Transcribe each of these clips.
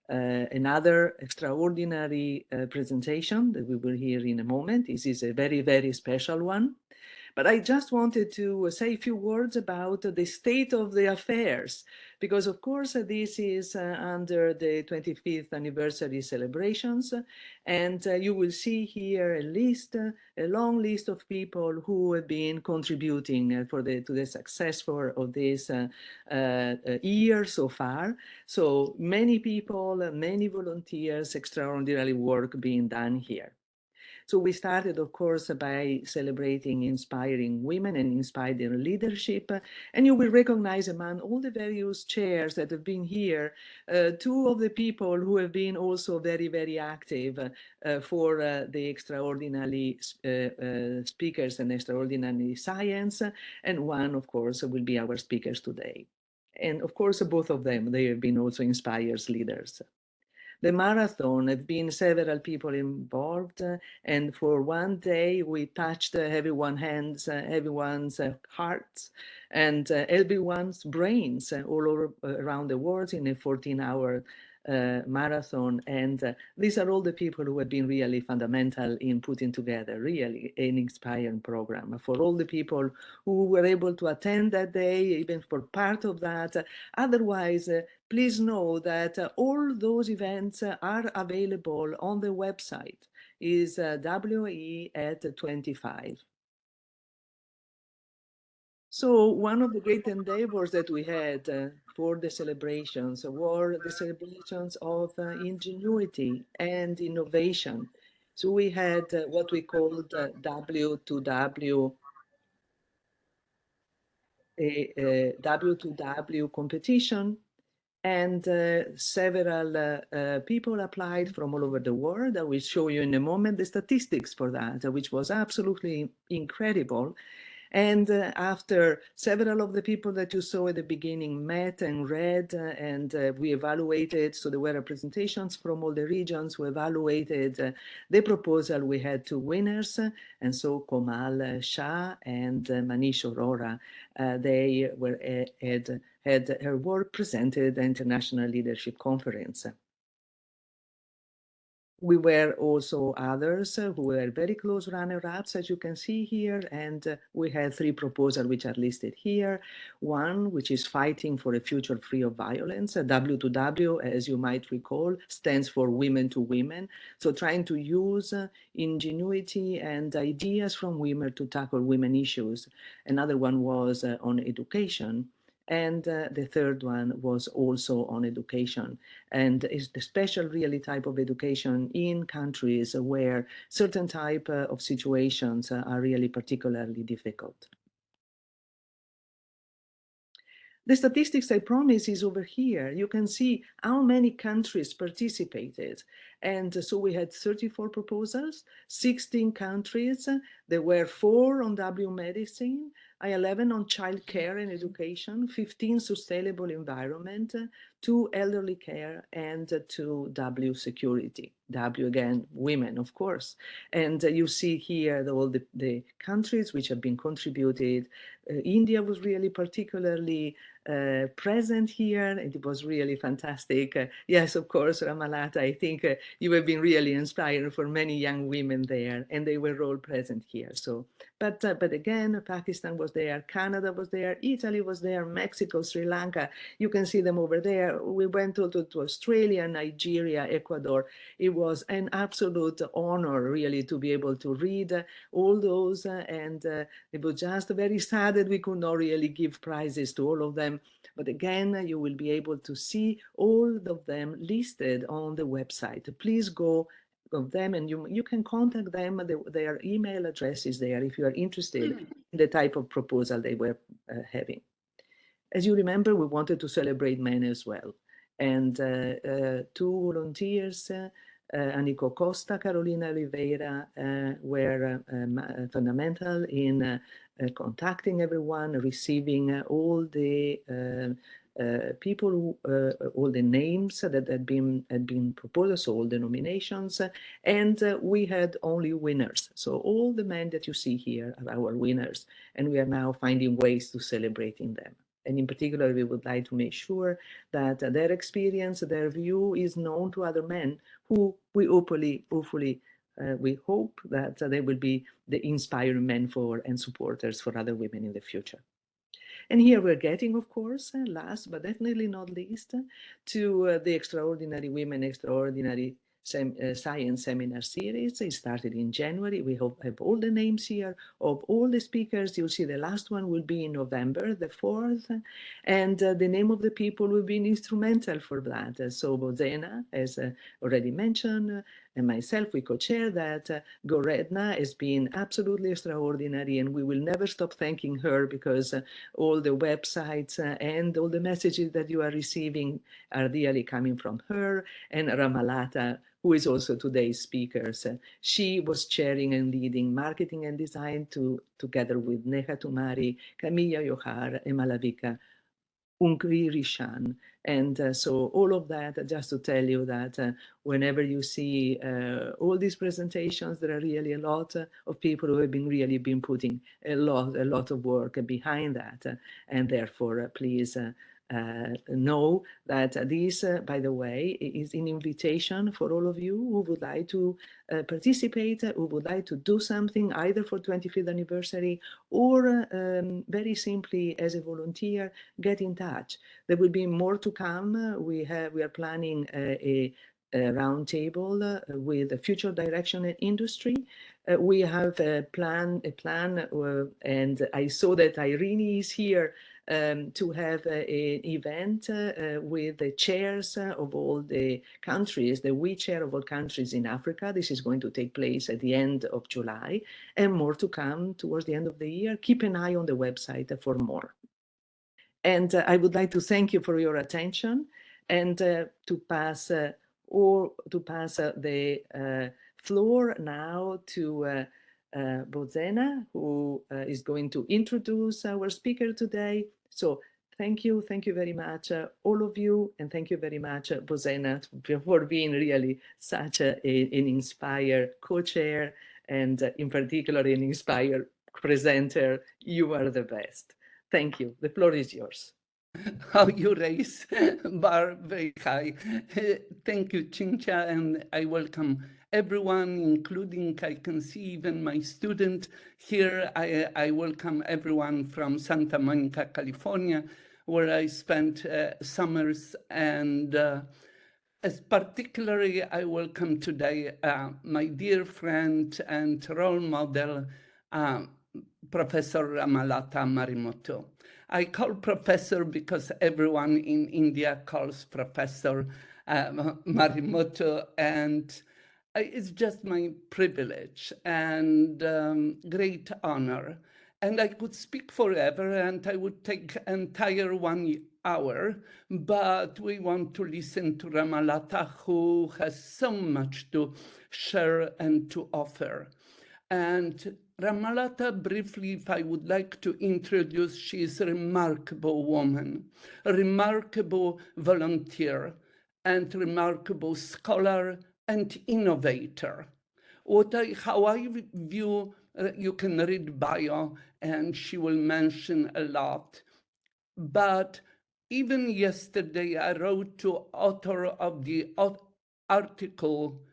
another extraordinary presentation that we will hear in a moment. This is a very, very special one. But I just wanted to say a few words about the state of the affairs, because of course this is under the 25th anniversary celebrations, and you will see here a long list of people who have been contributing to the success of this year so far. So many people, many volunteers, extraordinary work being done here. So we started, of course, by celebrating inspiring women and inspiring leadership. And you will recognize among all the various chairs that have been here, two of the people who have been also very, very active for the extraordinary speakers and extraordinary science. And one, of course, will be our speakers today. And of course, both of them, they have been also inspires leaders. The marathon have been several people involved, and for one day we touched everyone's hands, everyone's hearts, and everyone's brains all over around the world in a 14-hour marathon. And these are all the people who have been really fundamental in putting together really an inspiring program. For all the people who were able to attend that day, even for part of that. Otherwise, please know that all those events are available on the website. Is WE at 25. So one of the great endeavors that we had for the celebrations were the celebrations of ingenuity and innovation. So we had what we called W2W, a W2W competition, and several people applied from all over the world. I will show you in a moment the statistics for that, which was absolutely incredible. And after several of the people that you saw at the beginning met and read, and we evaluated, so there were representations from all the regions who evaluated the proposal. We had two winners, and so Komal Shah and Manish Aurora, they were had her work presented at the International Leadership Conference. We were also others who were very close runner-ups, as you can see here, and we had three proposals which are listed here. One, which is fighting for a future free of violence. W2W, as you might recall, stands for women to women. So trying to use ingenuity and ideas from women to tackle women issues. Another one was on education. And the third one was also on education, and it's the special really type of education in countries where certain type of situations are really particularly difficult. The statistics I promise is over here. You can see how many countries participated. And so we had 34 proposals, 16 countries. There were 4 on W medicine, 11 on child care and education, 15 sustainable environment, 2 elderly care, and 2 W security. W again, women, of course. And you see here all the countries which have been contributed. India was really particularly present here, and it was really fantastic. Yes, of course, Ramalatha, I think you have been really inspiring for many young women there, and they were all present here. So, but again, Pakistan was there, Canada was there, Italy was there, Mexico, Sri Lanka. You can see them over there. We went to Australia, Nigeria, Ecuador. It was an absolute honor, really, to be able to read all those, and it was just very sad that we could not really give prizes to all of them. But again, you will be able to see all of them listed on the website. Please go of them, and you can contact them. Their email address is there if you are interested in the type of proposal they were having. As you remember, we wanted to celebrate men as well. And 2 volunteers, Anico Costa, Carolina Oliveira, were fundamental in contacting everyone, receiving all the people, all the names that had been proposed, so all the nominations, and we had only winners. So all the men that you see here are our winners, and we are now finding ways to celebrating them. And in particular, we would like to make sure that their experience, their view is known to other men who we hopefully we hope that they will be the inspiring men for and supporters for other women in the future. And here we're getting, of course, last but definitely not least, to the Extraordinary Women, Extraordinary Science Seminar Series. It started in January. We have all the names here of all the speakers. You'll see the last one will be in November, the 4th. And the name of the people will be instrumental for that. So Bozena, as already mentioned, and myself, we co-chair that. Goredna has been absolutely extraordinary, and we will never stop thanking her because all the websites and all the messages that you are receiving are really coming from her. And Ramalatha, who is also today's speaker, she was chairing and leading marketing and design together with Neha Tumari, Camilla Yohar, and Malavika Rishan. And so all of that, just to tell you that whenever you see all these presentations, there are really a lot of people who have really been putting a lot of work behind that. And therefore, please know that this, by the way, is an invitation for all of you who would like to participate, who would like to do something either for 25th anniversary or very simply as a volunteer, get in touch. There will be more to come. We are planning a roundtable with the future direction in industry. We have a plan, and I saw that Irene is here to have an event with the chairs of all the countries, the we chair of all countries in Africa. This is going to take place at the end of July, and more to come towards the end of the year. Keep an eye on the website for more. And I would like to thank you for your attention, and to pass the floor now to Bozena, who is going to introduce our speaker today. So thank you very much, all of you, and thank you very much, Bozena, for being really such an inspired co-chair, and in particular an inspired presenter. You are the best. Thank you. The floor is yours. How you raise bar very high. Thank you, Cinzia, and I welcome everyone, including, I can see even my student here. I welcome everyone from Santa Monica, California, where I spent summers, and as particularly I welcome today my dear friend and role model, Professor Ramalatha Marimuthu. I call professor because everyone in India calls Professor Marimuthu, and it's just my privilege and great honor. And I could speak forever, and I would take entire 1 hour, but we want to listen to Ramalatha, who has so much to share and to offer. And Ramalatha, briefly, if I would like to introduce, she is a remarkable woman, a remarkable volunteer, and remarkable scholar and innovator. How I view, you can read bio, and she will mention a lot. But even yesterday, I wrote to author of the article,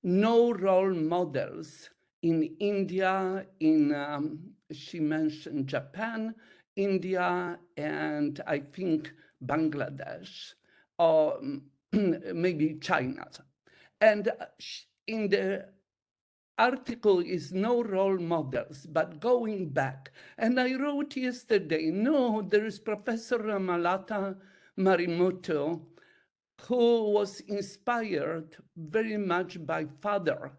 No Role Models in India, she mentioned Japan, India, and I think Bangladesh, or maybe China. And in the article is no role models, but going back. And I wrote yesterday, no, there is Professor Ramalatha Marimuthu, who was inspired very much by father.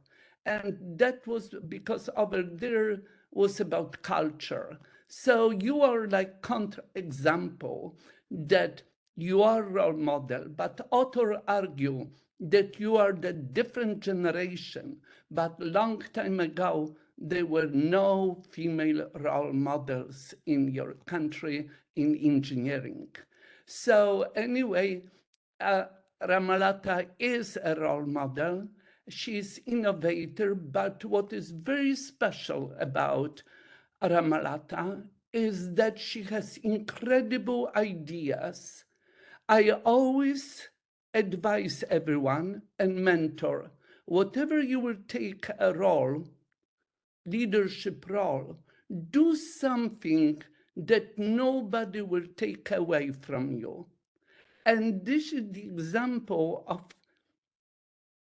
And that was because over there was about culture. So you are like counterexample that you are role model, but author argue that you are the different generation, but long time ago, there were no female role models in your country in engineering. So anyway, Ramalatha is a role model. She's innovator, but what is very special about Ramalatha is that she has incredible ideas. I always advise everyone and mentor, whatever you will take a role, leadership role, do something that nobody will take away from you. And this is the example of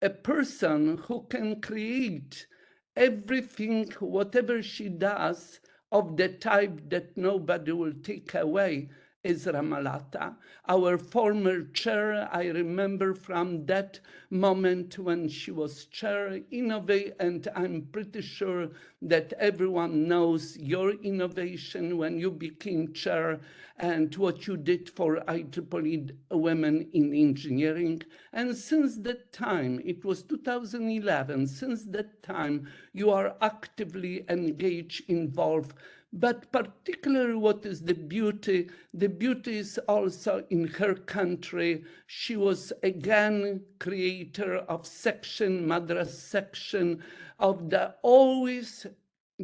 a person who can create everything, whatever she does, of the type that nobody will take away, is Ramalatha. Our former chair, I remember from that moment when she was chair, innovate, and I'm pretty sure that everyone knows your innovation when you became chair and what you did for IEEE women in engineering. And since that time, it was 2011, since that time, you are actively engaged, involved. But particularly what is the beauty is also in her country. She was again creator of section, Madras section, of the always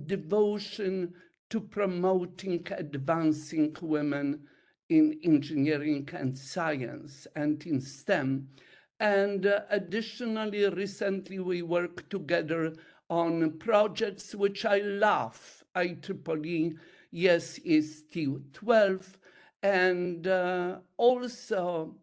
devotion to promoting, advancing women in engineering and science and in STEM. And additionally, recently we worked together on projects which I love. IEEE, yes, is still 12, and also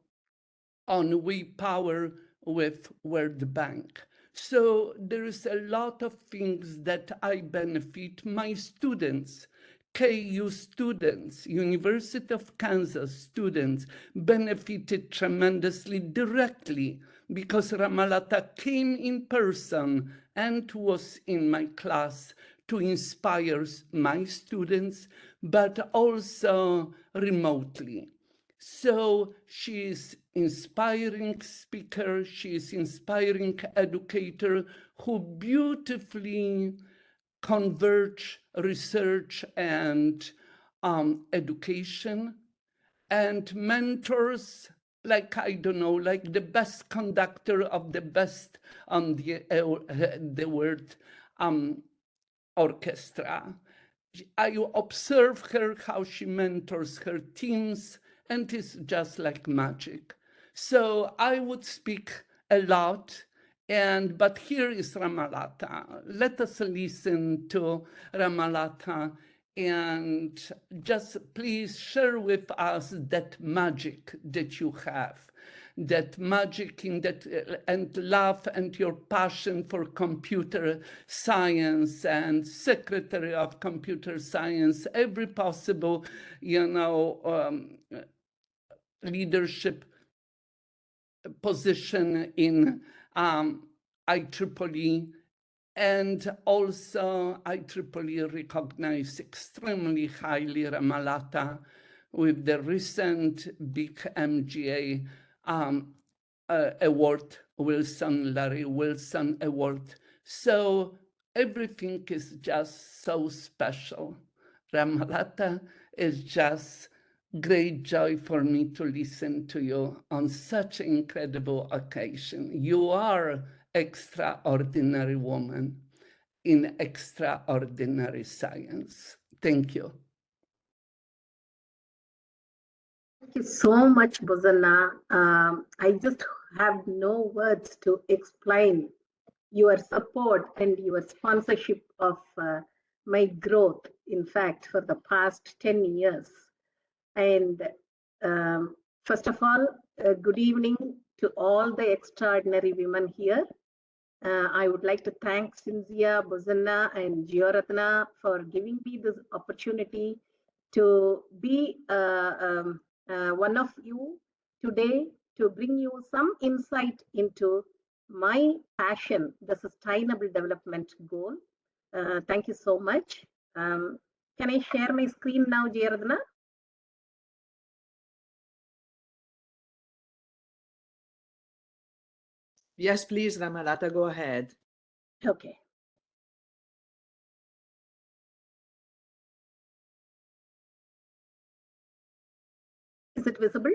on We Power with World Bank. So there is a lot of things that I benefit. My students, KU students, University of Kansas students, benefited tremendously directly because Ramalatha came in person and was in my class to inspire my students, but also remotely. So she is inspiring speaker, she is inspiring educator who beautifully converge research and education, and mentors like, I don't know, like the best conductor of the best on the world orchestra. I observe her, how she mentors her teams, and it's just like magic. So I would speak a lot, but here is Ramalatha. Let us listen to Ramalatha, and just please share with us that magic that you have, that magic in that, and love and your passion for computer science and secretary of computer science, every possible, leadership position in IEEE. And also IEEE recognized extremely highly Ramalatha with the recent big MGA award, Larry Wilson Award. So everything is just so special. Ramalatha is just great joy for me to listen to you on such an incredible occasion. You are extraordinary woman in extraordinary science. Thank you. Thank you so much, Bozana. I just have no words to explain your support and your sponsorship of my growth, in fact, for the past 10 years. And first of all, good evening to all the extraordinary women here. I would like to thank Cynthia, Bozana, and Gioratna for giving me this opportunity to be one of you today, to bring you some insight into my passion, the sustainable development goal. Thank you so much. Can I share my screen now, Gioratna? Yes, please, Ramalatha, go ahead. Okay. Is it visible?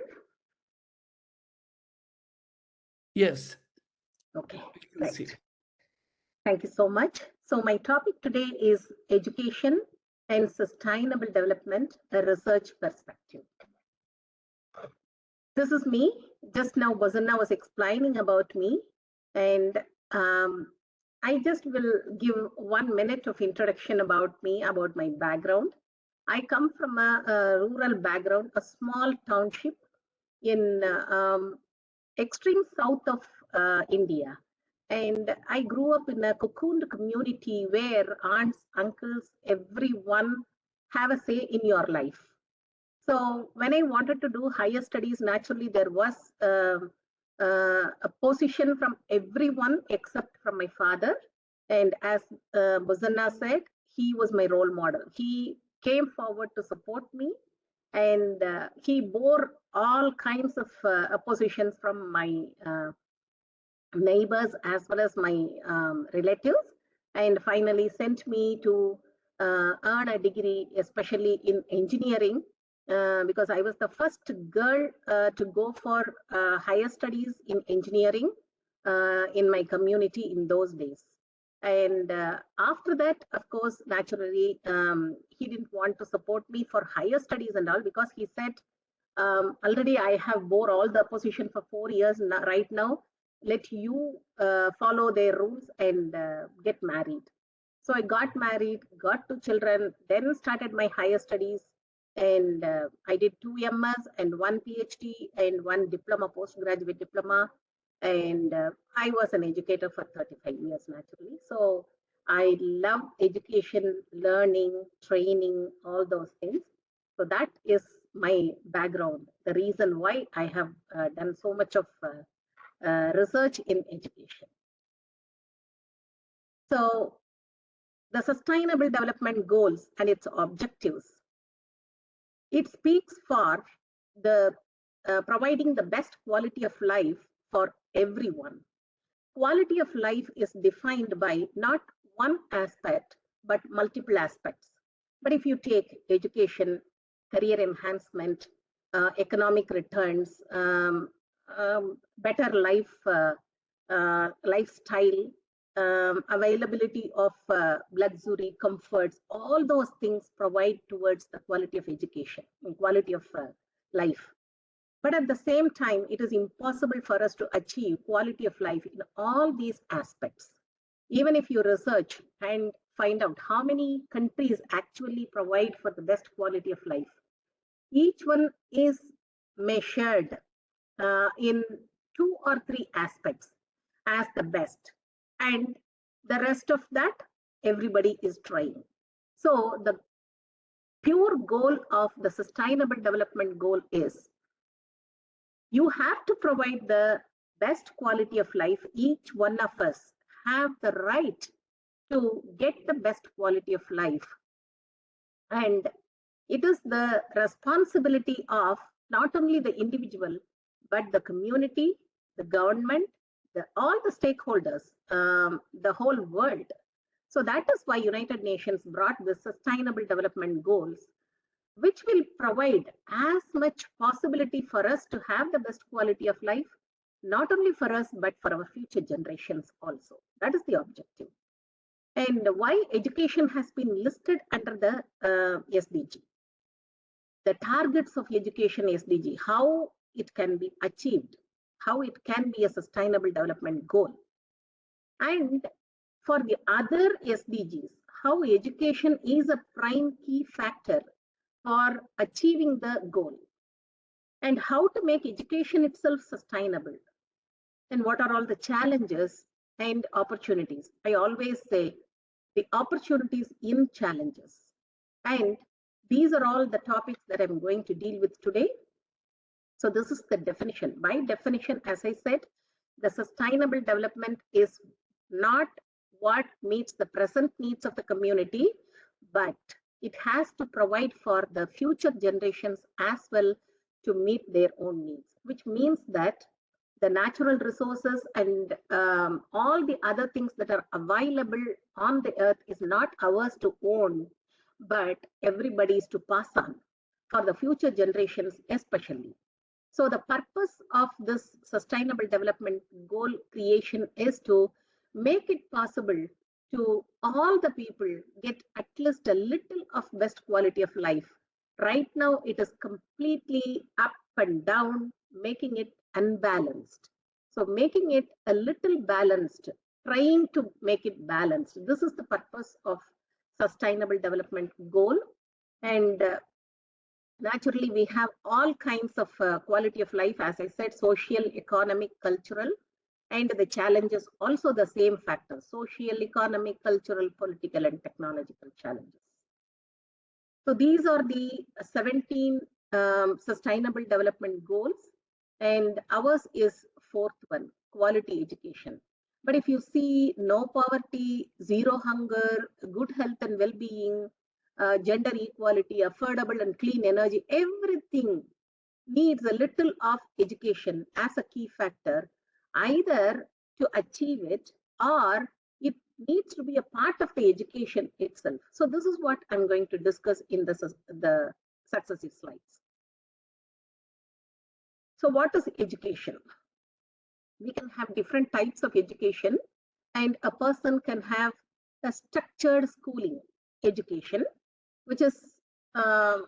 Yes. Okay, great. Thank you so much. So my topic today is education and sustainable development, a research perspective. This is me. Just now, Bozanna was explaining about me, and I just will give 1 minute of introduction about me, about my background. I come from a rural background, a small township in extreme south of India. And I grew up in a cocooned community where aunts, uncles, everyone have a say in your life. So when I wanted to do higher studies, naturally there was a position from everyone except from my father. And as Bozanna said, he was my role model. He came forward to support me, and he bore all kinds of oppositions from my neighbors as well as my relatives, and finally sent me to earn a degree, especially in engineering, because I was the first girl to go for higher studies in engineering in my community in those days. And after that, of course, naturally, he didn't want to support me for higher studies and all, because he said, already I have bore all the opposition for 4 years right now. Let you follow their rules and get married. So I got married, got 2 children, then started my higher studies. And I did 2 MS and 1 PhD and 1 diploma, postgraduate diploma. And I was an educator for 35 years, naturally. So I love education, learning, training, all those things. So that is my background, the reason why I have done so much of research in education. So the Sustainable Development Goals and its objectives, it speaks for the providing the best quality of life for everyone. Quality of life is defined by not one aspect, but multiple aspects. But if you take education, career enhancement, economic returns, better lifestyle, availability of luxury, comforts, all those things provide towards the quality of education and quality of life. But at the same time, it is impossible for us to achieve quality of life in all these aspects. Even if you research and find out how many countries actually provide for the best quality of life, each one is measured in 2 or 3 aspects as the best. And the rest of that, everybody is trying. So the pure goal of the Sustainable Development Goal is you have to provide the best quality of life. Each one of us have the right to get the best quality of life. And it is the responsibility of not only the individual, but the community, the government, all the stakeholders, the whole world. So that is why United Nations brought the Sustainable Development Goals, which will provide as much possibility for us to have the best quality of life, not only for us, but for our future generations also. That is the objective. And why education has been listed under the SDG. The targets of education SDG, how it can be achieved, how it can be a sustainable development goal. And for the other SDGs, how education is a prime key factor for achieving the goal, and how to make education itself sustainable, and what are all the challenges and opportunities. I always say the opportunities in challenges. And these are all the topics that I'm going to deal with today. So this is the definition. By definition, as I said, the sustainable development is not what meets the present needs of the community, but it has to provide for the future generations as well to meet their own needs, which means that the natural resources and all the other things that are available on the earth is not ours to own, but everybody's to pass on for the future generations especially. So the purpose of this sustainable development goal creation is to make it possible to all the people get at least a little of best quality of life. Right now, it is completely up and down, making it unbalanced. So making it a little balanced, trying to make it balanced. This is the purpose of Sustainable Development Goal. And naturally, we have all kinds of quality of life, as I said, social, economic, cultural, and the challenges also the same factors: social, economic, cultural, political, and technological challenges. So these are the 17 sustainable development goals, and ours is fourth one: quality education. But if you see, no poverty, zero hunger, good health and well-being, gender equality, affordable and clean energy, everything needs a little of education as a key factor, either to achieve it or it needs to be a part of the education itself. So this is what I'm going to discuss in the successive slides. So what is education? We can have different types of education, and a person can have a structured schooling education, which is done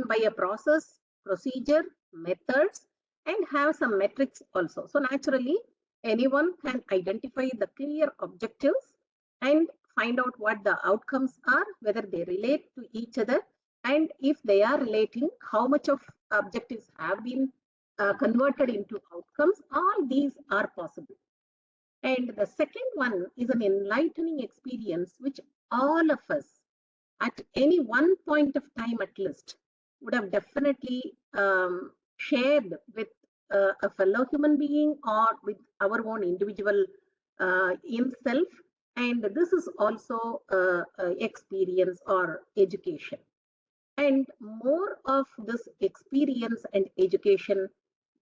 by a process, procedure, methods, and have some metrics also. So naturally, anyone can identify the clear objectives and find out what the outcomes are, whether they relate to each other, and if they are relating, how much of objectives have been converted into outcomes. All these are possible. And the second one is an enlightening experience, which all of us at any one point of time at least would have definitely shared with a fellow human being or with our own individual in self. And this is also experience or education. And more of this experience and education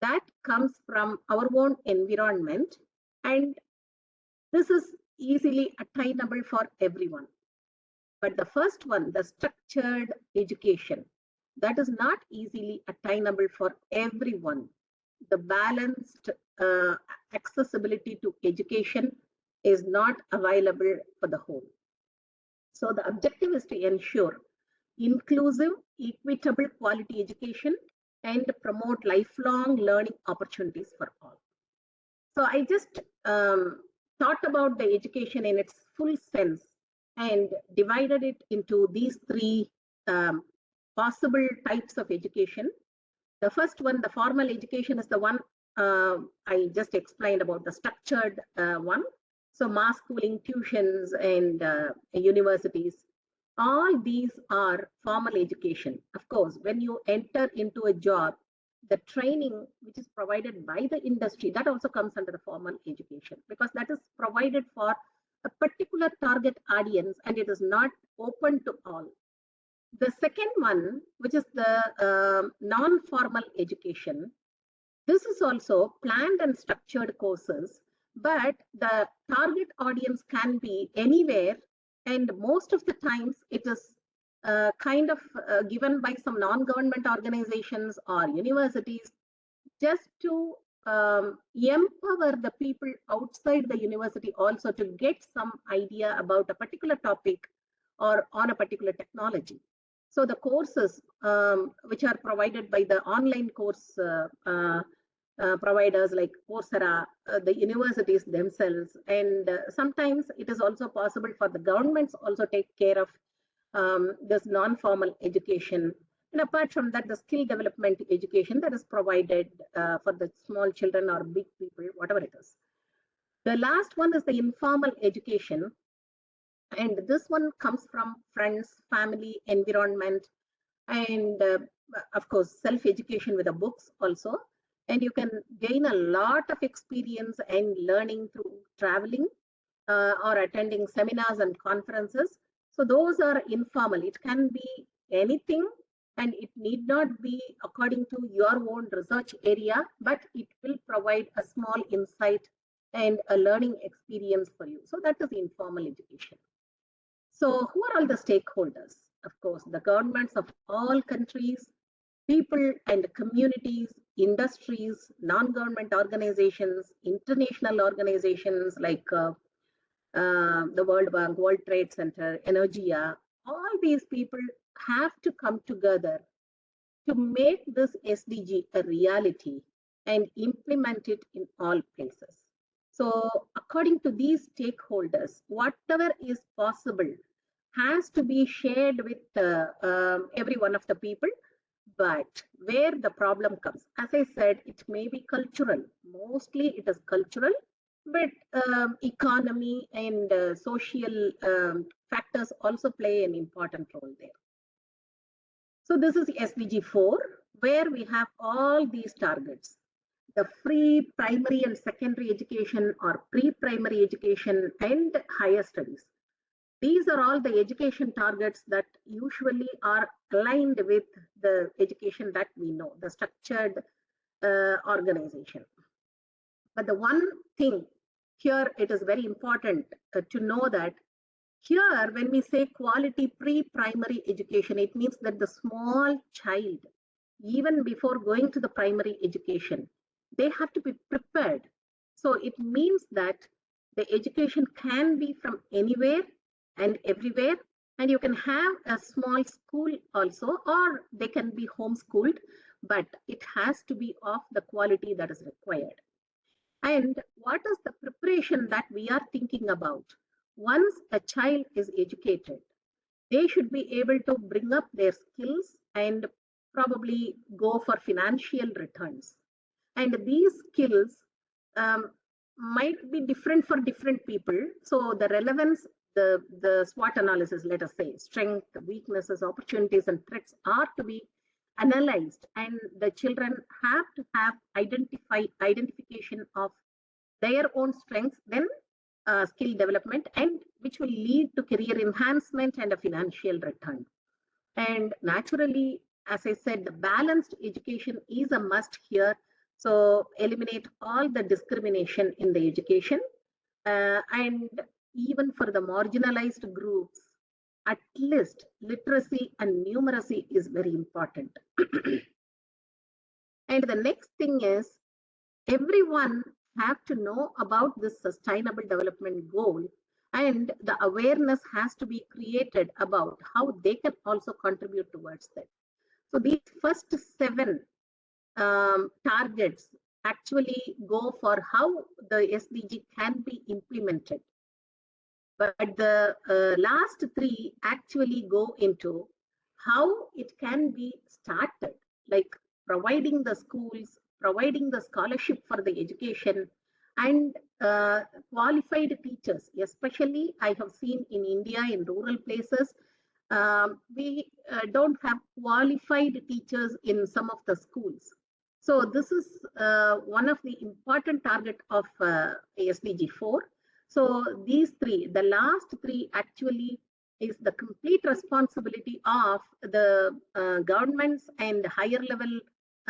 that comes from our own environment, and this is easily attainable for everyone. But the first one, the structured education, that is not easily attainable for everyone. The balanced accessibility to education is not available for the whole. So the objective is to ensure inclusive, equitable quality education and promote lifelong learning opportunities for all. So I just thought about the education in its full sense and divided it into these three possible types of education. The first one, the formal education, is the one I just explained about, the structured one. So mass schooling, tuitions, and universities, all these are formal education. Of course, when you enter into a job, the training which is provided by the industry, that also comes under the formal education, because that is provided for a particular target audience and it is not open to all. The second one, which is the non-formal education, this is also planned and structured courses, but the target audience can be anywhere, and most of the times it is kind of given by some non-government organizations or universities just to empower the people outside the university also to get some idea about a particular topic or on a particular technology. So the courses which are provided by the online course providers like Coursera, the universities themselves, and sometimes it is also possible for the governments also take care of this non-formal education. And apart from that, the skill development education that is provided for the small children or big people, whatever it is. The last one is the informal education. And this one comes from friends, family, environment, and of course, self-education with the books also. And you can gain a lot of experience and learning through traveling or attending seminars and conferences. So those are informal. It can be anything, and it need not be according to your own research area, but it will provide a small insight and a learning experience for you. So that is informal education. So who are all the stakeholders? Of course, the governments of all countries, people and communities, industries, non-government organizations, international organizations like the World Bank, World Trade Center, Energia, all these people have to come together to make this SDG a reality and implement it in all places. So according to these stakeholders, whatever is possible has to be shared with every one of the people. But where the problem comes, as I said, it may be cultural. Mostly it is cultural, but economy and social factors also play an important role there. So this is SDG 4, where we have all these targets. The free primary and secondary education or pre-primary education and higher studies. These are all the education targets that usually are aligned with the education that we know, the structured organization. But the one thing here, it is very important to know that here, when we say quality pre-primary education, it means that the small child, even before going to the primary education, they have to be prepared. So it means that the education can be from anywhere and everywhere, and you can have a small school also, or they can be homeschooled, but it has to be of the quality that is required. And what is the preparation that we are thinking about? Once a child is educated, they should be able to bring up their skills and probably go for financial returns. And these skills might be different for different people. So the relevance, the SWOT analysis, let us say, strength, weaknesses, opportunities, and threats are to be analyzed, and the children have to have identification of their own strengths, then skill development, and which will lead to career enhancement and a financial return. And naturally, as I said, the balanced education is a must here. So eliminate all the discrimination in the education, and even for the marginalized groups, at least literacy and numeracy is very important. And the next thing is, everyone have to know about this sustainable development goal, and the awareness has to be created about how they can also contribute towards that. So these first 7 targets actually go for how the SDG can be implemented. But the last 3 actually go into how it can be started, like providing the schools, providing the scholarship for the education, and qualified teachers. Especially I have seen in India, in rural places, we don't have qualified teachers in some of the schools. So this is one of the important target of SDG 4. So these 3, the last 3 actually is the complete responsibility of the governments and higher level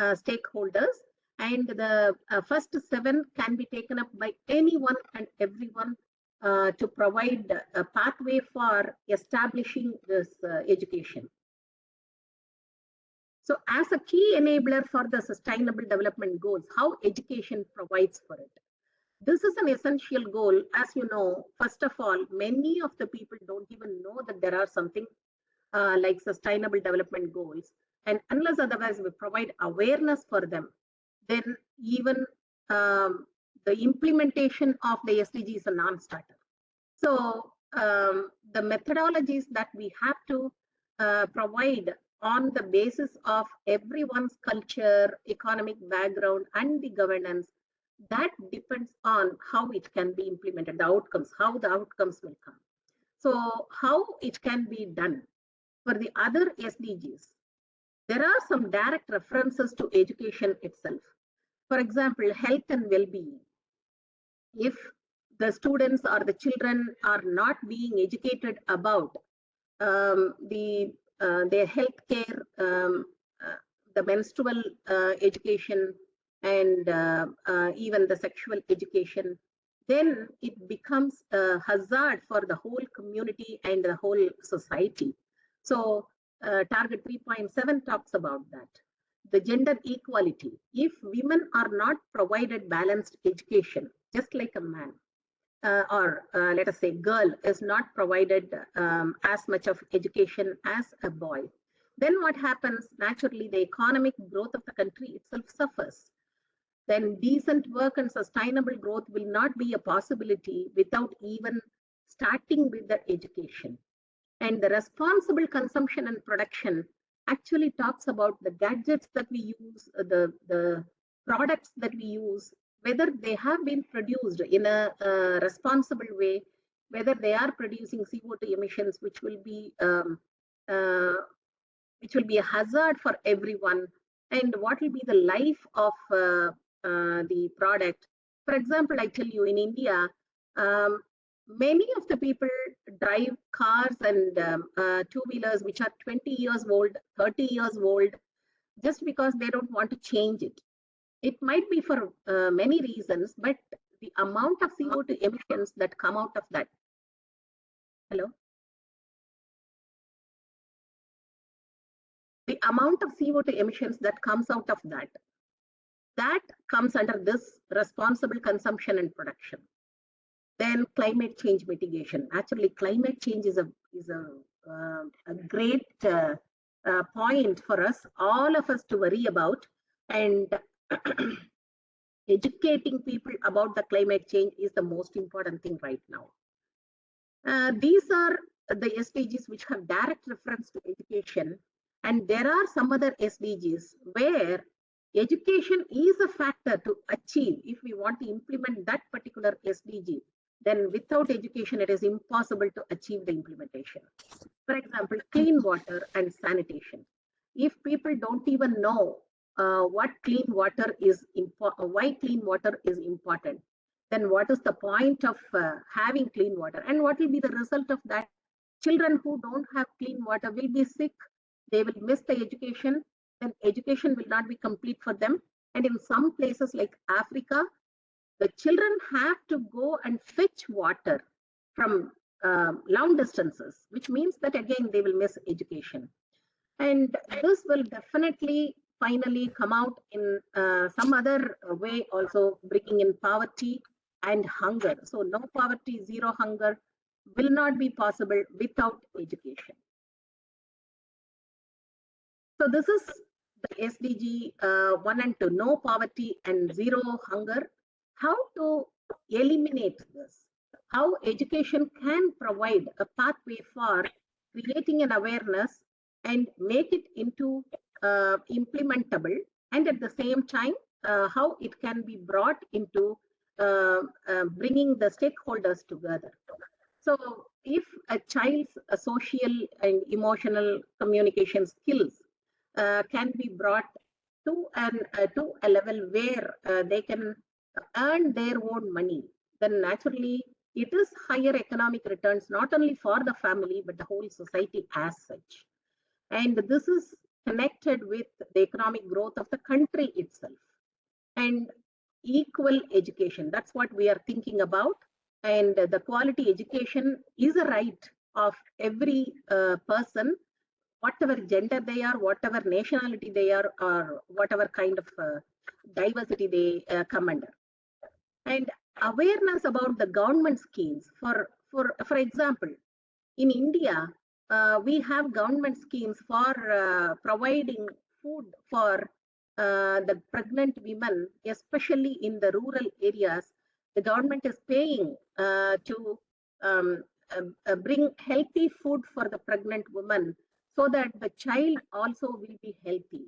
stakeholders, and the first 7 can be taken up by anyone and everyone to provide a pathway for establishing this education. So as a key enabler for the sustainable development goals, how education provides for it. This is an essential goal. As you know, first of all, many of the people don't even know that there are something like sustainable development goals. And unless otherwise we provide awareness for them, then even the implementation of the SDG is a non-starter. So the methodologies that we have to provide on the basis of everyone's culture, economic background, and the governance, that depends on how it can be implemented, the outcomes, how the outcomes will come. So how it can be done. For the other SDGs, there are some direct references to education itself. For example, health and well-being. If the students or the children are not being educated about their health care, the menstrual education, and even the sexual education, then it becomes a hazard for the whole community and the whole society. So target 3.7 talks about that. The gender equality. If women are not provided balanced education, just like a man, or let us say girl is not provided as much of education as a boy, then what happens? Naturally, the economic growth of the country itself suffers. Then decent work and sustainable growth will not be a possibility without even starting with the education. And the responsible consumption and production actually talks about the gadgets that we use, the products that we use, whether they have been produced in a responsible way, whether they are producing CO2 emissions, uh, which will be a hazard for everyone, and what will be the life of the product. For example, I tell you, in India, um, many of the people drive cars and two-wheelers which are 20 years old, 30 years old, just because they don't want to change it. It might be for many reasons, but the amount of CO2 emissions that come out of that. Hello? The amount of CO2 emissions that comes out of that comes under this responsible consumption and production. Then climate change mitigation. Actually, climate change is a great point for us, all of us, to worry about, and educating people about the climate change is the most important thing right now. These are the SDGs which have direct reference to education, and there are some other SDGs where education is a factor to achieve. If we want to implement that particular SDG, then without education, it is impossible to achieve the implementation. For example, clean water and sanitation. If people don't even know what clean water is, why clean water is important, then what is the point of having clean water? And what will be the result of that? Children who don't have clean water will be sick. They will miss the education. Then education will not be complete for them. And in some places like Africa, the children have to go and fetch water from long distances, which means that again they will miss education. And this will definitely finally come out in some other way, also bringing in poverty and hunger. So no poverty, zero hunger will not be possible without education. So this is the SDG 1 and 2, no poverty and zero hunger. How to eliminate this? How education can provide a pathway for creating an awareness and make it into implementable, and at the same time, how it can be brought into bringing the stakeholders together. So if a child's social and emotional communication skills can be brought to a level where they can earn their own money, then naturally it is higher economic returns, not only for the family, but the whole society as such. And this is connected with the economic growth of the country itself. And equal education, that's what we are thinking about. And the quality education is a right of every person, whatever gender they are, whatever nationality they are, or whatever kind of diversity they come under. And awareness about the government schemes. For example, in India, we have government schemes for providing food for the pregnant women, especially in the rural areas. The government is paying to bring healthy food for the pregnant woman so that the child also will be healthy.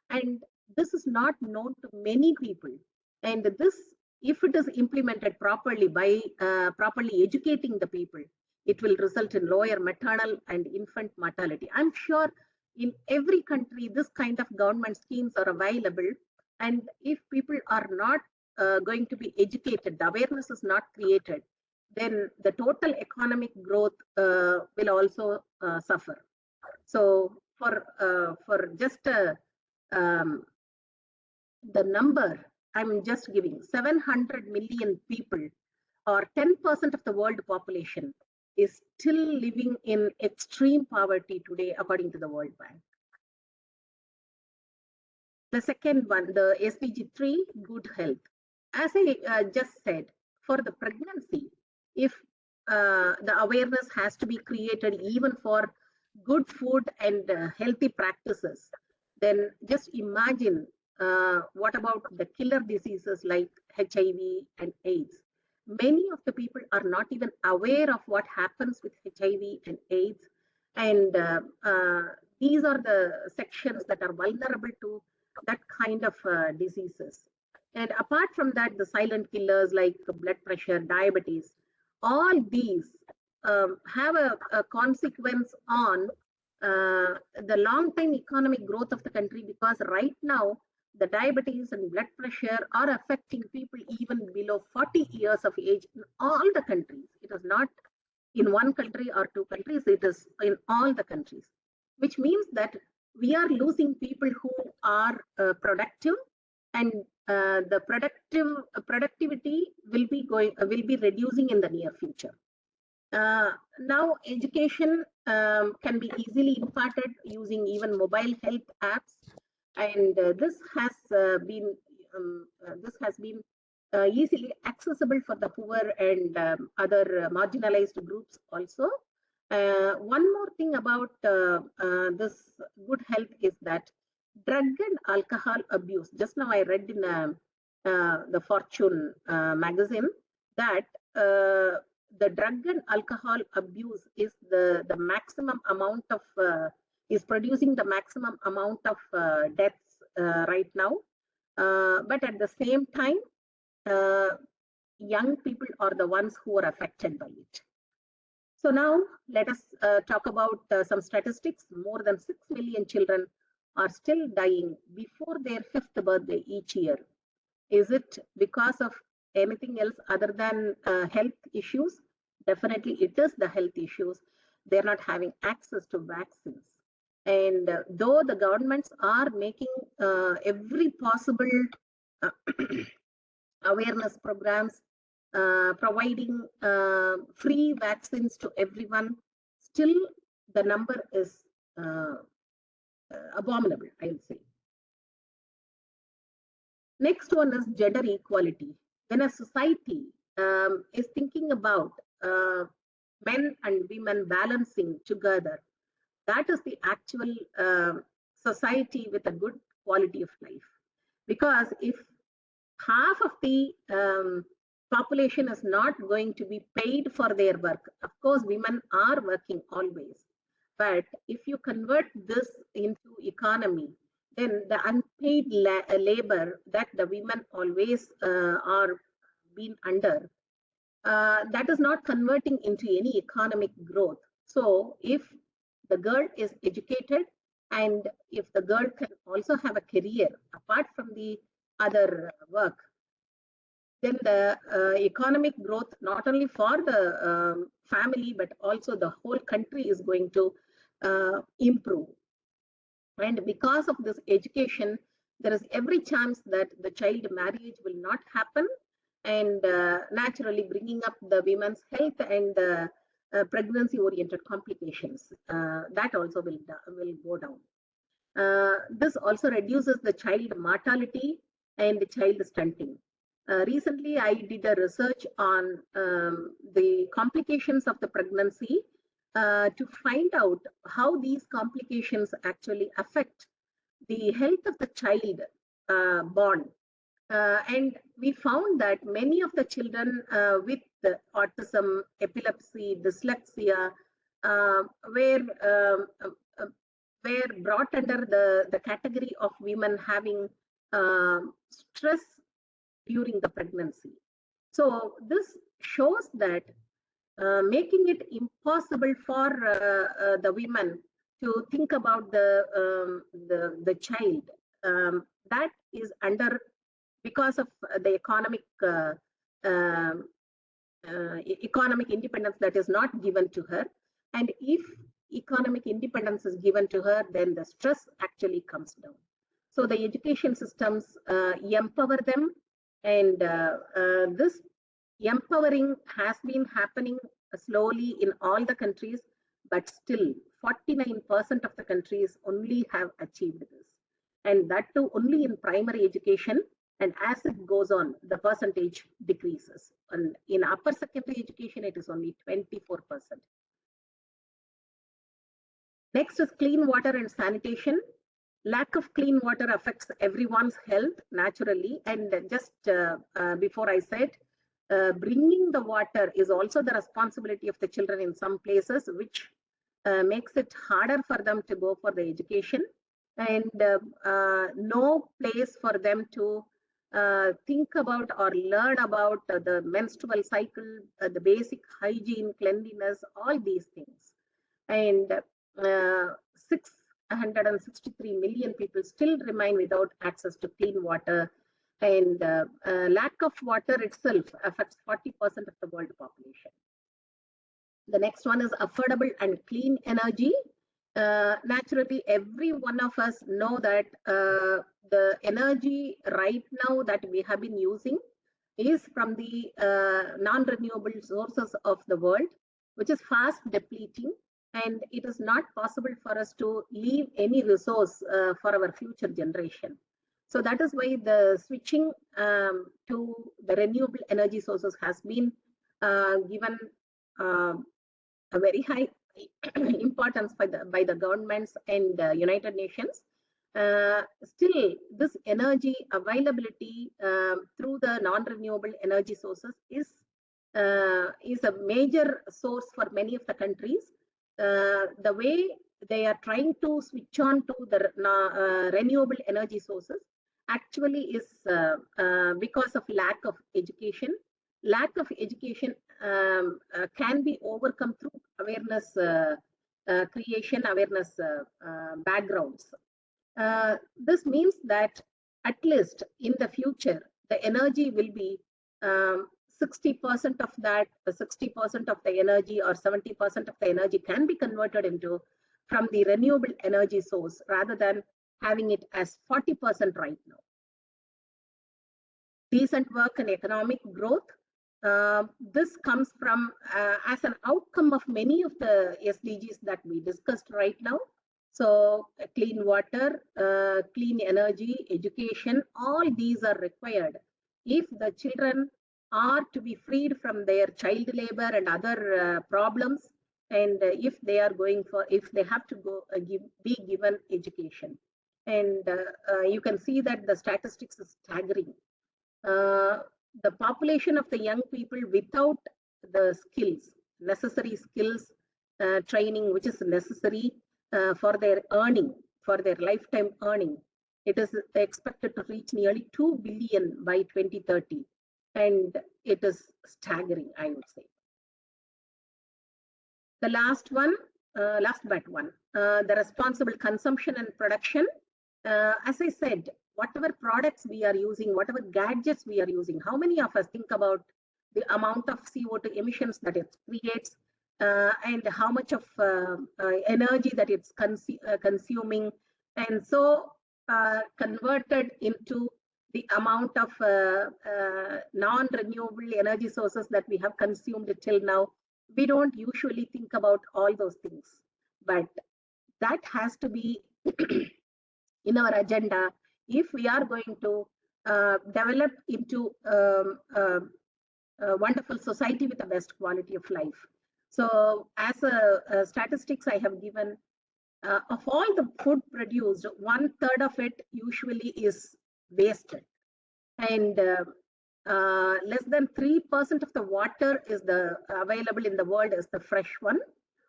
And this is not known to many people. And this, if it is implemented properly by properly educating the people, it will result in lower maternal and infant mortality. I'm sure in every country, this kind of government schemes are available. And if people are not going to be educated, the awareness is not created, then the total economic growth will also suffer. So for just um, the number, I'm just giving 700 million people, or 10% of the world population, is still living in extreme poverty today, according to the World Bank. The second one, the SDG 3, good health. As I just said, for the pregnancy, if the awareness has to be created even for good food and healthy practices, then just imagine what about the killer diseases like HIV and AIDS. Many of the people are not even aware of what happens with HIV and AIDS, and these are the sections that are vulnerable to that kind of diseases. And apart from that, the silent killers like blood pressure, diabetes, all these have a consequence on the long-term economic growth of the country, because right now the diabetes and blood pressure are affecting people even below 40 years of age in all the countries. It is not in one country or two countries, it is in all the countries, which means that we are losing people who are productive, and the productivity will be reducing in the near future. Now education can be easily imparted using even mobile health apps, and this has been easily accessible for the poor and other marginalized groups also. One more thing about this good health is that drug and alcohol abuse. Just now I read in the Fortune magazine that the drug and alcohol abuse is the maximum amount of is producing the maximum amount of deaths right now. But at the same time, young people are the ones who are affected by it. So now let us talk about some statistics. More than 6 million children are still dying before their 5th birthday each year. Is it because of anything else other than health issues? Definitely it is the health issues. They're not having access to vaccines. And though the governments are making every possible awareness programs, providing free vaccines to everyone, still the number is abominable, I would say. Next one is gender equality. When a society is thinking about men and women balancing together, that is the actual society with a good quality of life. Because if half of the population is not going to be paid for their work, of course, women are working always. But if you convert this into economy, then the unpaid labor that the women always are being under, that is not converting into any economic growth. So if the girl is educated, and if the girl can also have a career apart from the other work, then the economic growth, not only for the family, but also the whole country is going to improve. And because of this education, there is every chance that the child marriage will not happen, and naturally bringing up the women's health and pregnancy oriented complications. That also will go down. This also reduces the child mortality and child stunting. Recently, I did a research on the complications of the pregnancy to find out how these complications actually affect the health of the child born. And we found that many of the children with autism, epilepsy, dyslexia were brought under the category of women having stress during the pregnancy. So this shows that making it impossible for the women to think about the child, that is under, because of the economic independence that is not given to her. And if economic independence is given to her, then the stress actually comes down. So the education systems empower them, and this empowering has been happening slowly in all the countries, but still 49% of the countries only have achieved this, and that too only in primary education. And as it goes on, the percentage decreases. And in upper secondary education, it is only 24%. Next is clean water and sanitation. Lack of clean water affects everyone's health naturally. And just before I said, bringing the water is also the responsibility of the children in some places, which makes it harder for them to go for the education, and no place for them to think about or learn about the menstrual cycle, the basic hygiene, cleanliness, all these things. And 663 million people still remain without access to clean water, and lack of water itself affects 40% of the world population. The next one is affordable and clean energy. Naturally, every one of us know that the energy right now that we have been using is from the non-renewable sources of the world, which is fast depleting, and it is not possible for us to leave any resource for our future generation. So that is why the switching to the renewable energy sources has been given a very high importance by the governments and United Nations. Still, this energy availability through the non-renewable energy sources is a major source for many of the countries. The way they are trying to switch on to the renewable energy sources actually is because of lack of education. Lack of education can be overcome through awareness creation, awareness backgrounds. This means that at least in the future, the energy will be 60% of that, 60% of the energy or 70% of the energy can be converted into from the renewable energy source rather than having it as 40% right now. Decent work and economic growth. This comes from as an outcome of many of the SDGs that we discussed right now. So clean water, clean energy, education, all these are required if the children are to be freed from their child labor and other problems, and if they are going for, if they have to go be given education. And you can see that the statistics is staggering. The population of the young people without the skills, necessary skills, training, which is necessary for their earning, for their lifetime earning, it is expected to reach nearly 2 billion by 2030. And it is staggering, I would say. The last one, last but one, the responsible consumption and production. As I said, whatever products we are using, whatever gadgets we are using, how many of us think about the amount of CO2 emissions that it creates and how much of energy that it's consuming, and so converted into the amount of non-renewable energy sources that we have consumed till now. We don't usually think about all those things, but that has to be in our agenda if we are going to develop into a wonderful society with the best quality of life. So as a statistics I have given, of all the food produced, 1/3 of it usually is wasted, and less than 3% of the water is available in the world is the fresh one,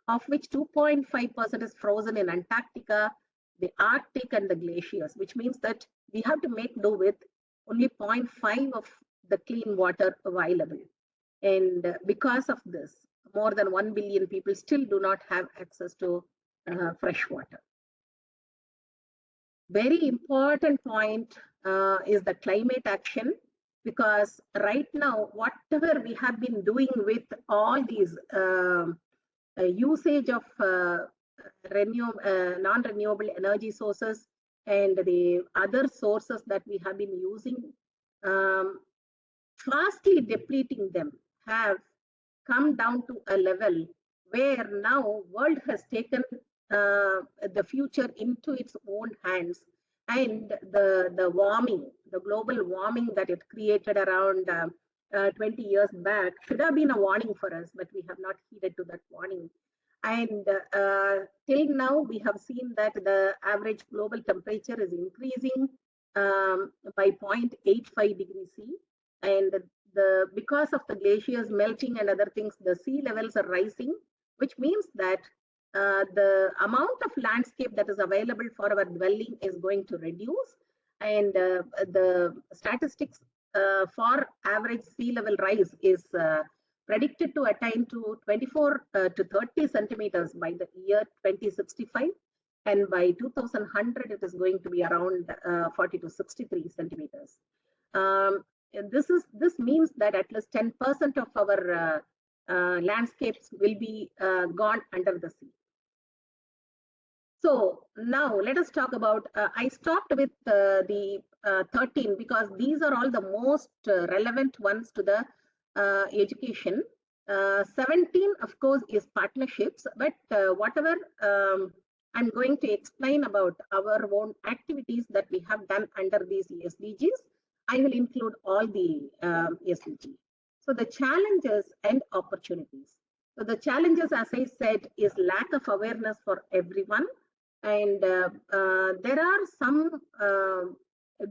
of which 2.5% is frozen in Antarctica, the Arctic, and the glaciers, which means that we have to make do with only 0.5 of the clean water available. And because of this, more than 1 billion people still do not have access to fresh water. Very important point is the climate action, because right now, whatever we have been doing with all these usage of non-renewable energy sources and the other sources that we have been using, fastly depleting them, have come down to a level where now world has taken the future into its own hands, and the warming, the global warming that it created around 20 years back should have been a warning for us, but we have not heeded to that warning. And till now, we have seen that the average global temperature is increasing by 0.85 degrees C. And because of the glaciers melting and other things, the sea levels are rising, which means that the amount of landscape that is available for our dwelling is going to reduce. And the statistics for average sea level rise is predicted to attain to 24 to 30 centimeters by the year 2065. And by 2100, it is going to be around 40 to 63 centimeters. This means that at least 10% of our landscapes will be gone under the sea. So now let us talk about, I stopped with the 13 because these are all the most relevant ones to the education. 17, of course, is partnerships, but whatever I'm going to explain about our own activities that we have done under these SDGs, I will include all the SDGs. So the challenges and opportunities. So the challenges, as I said, is lack of awareness for everyone. And there are some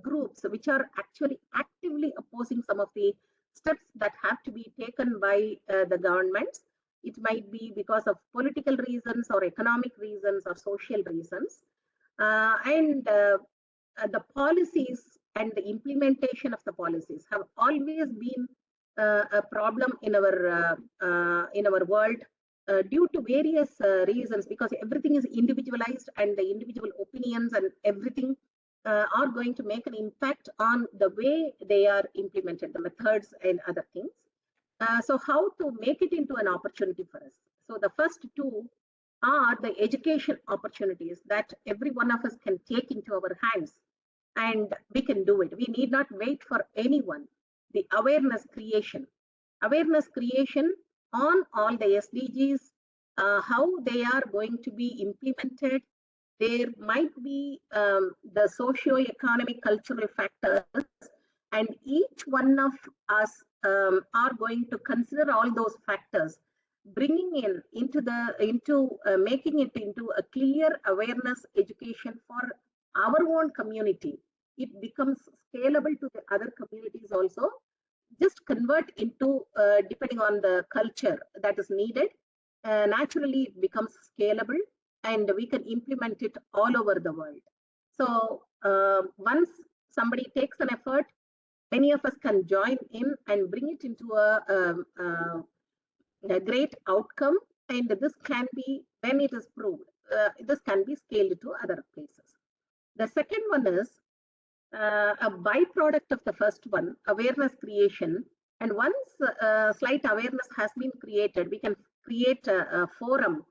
groups which are actually actively opposing some of the steps that have to be taken by the governments. It might be because of political reasons or economic reasons or social reasons. And the policies and the implementation of the policies have always been a problem in our world. Due to various reasons, because everything is individualized and the individual opinions and everything are going to make an impact on the way they are implemented, the methods and other things. So how to make it into an opportunity for us? So the first two are the education opportunities that every one of us can take into our hands, and we can do it. We need not wait for anyone. The awareness creation on all the SDGs, how they are going to be implemented. There might be the socio-economic cultural factors, and each one of us are going to consider all those factors, bringing into making it into a clear awareness education for our own community. It becomes scalable to the other communities also. Just convert into, depending on the culture that is needed, naturally it becomes scalable and we can implement it all over the world. So once somebody takes an effort, many of us can join in and bring it into a great outcome, and this can be, when it is proved, this can be scaled to other places. The second one is a byproduct of the first one, awareness creation. And once slight awareness has been created, we can create a forum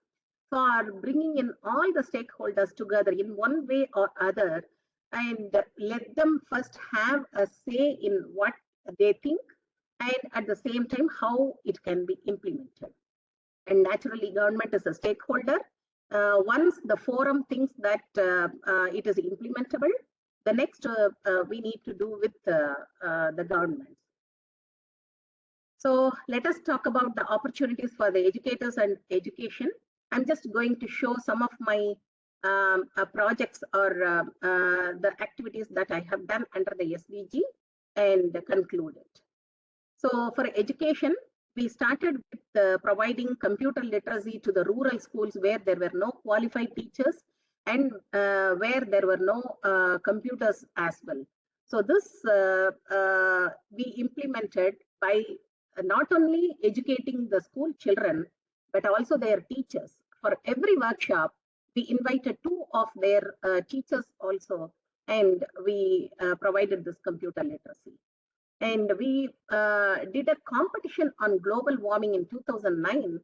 for bringing in all the stakeholders together in one way or other, and let them first have a say in what they think, and at the same time how it can be implemented. And naturally, government is a stakeholder. Once the forum thinks that it is implementable, the next we need to do with the government. So let us talk about the opportunities for the educators and education. I'm just going to show some of my projects or the activities that I have done under the SDG and conclude it. So for education, we started with providing computer literacy to the rural schools where there were no qualified teachers and where there were no computers as well. So this we implemented by not only educating the school children, but also their teachers. For every workshop, we invited 2 of their teachers also, and we provided this computer literacy. And we did a competition on global warming in 2009.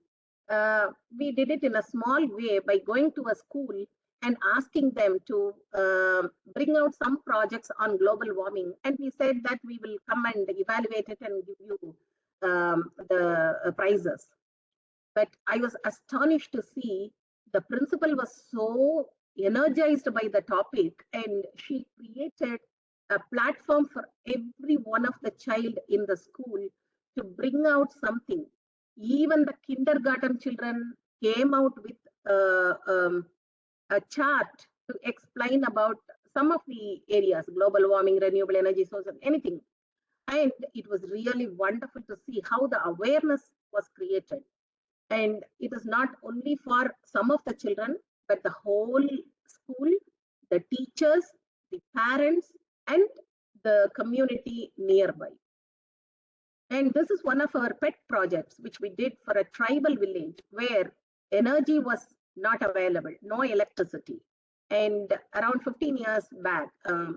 We did it in a small way by going to a school and asking them to bring out some projects on global warming. And we said that we will come and evaluate it and give you the prizes. But I was astonished to see the principal was so energized by the topic, and she created a platform for every one of the child in the school to bring out something. Even the kindergarten children came out with a chart to explain about some of the areas, global warming, renewable energy sources, anything. And it was really wonderful to see how the awareness was created. And it is not only for some of the children, but the whole school, the teachers, the parents, and the community nearby. And this is one of our pet projects, which we did for a tribal village where energy was not available, no electricity. And around 15 years back,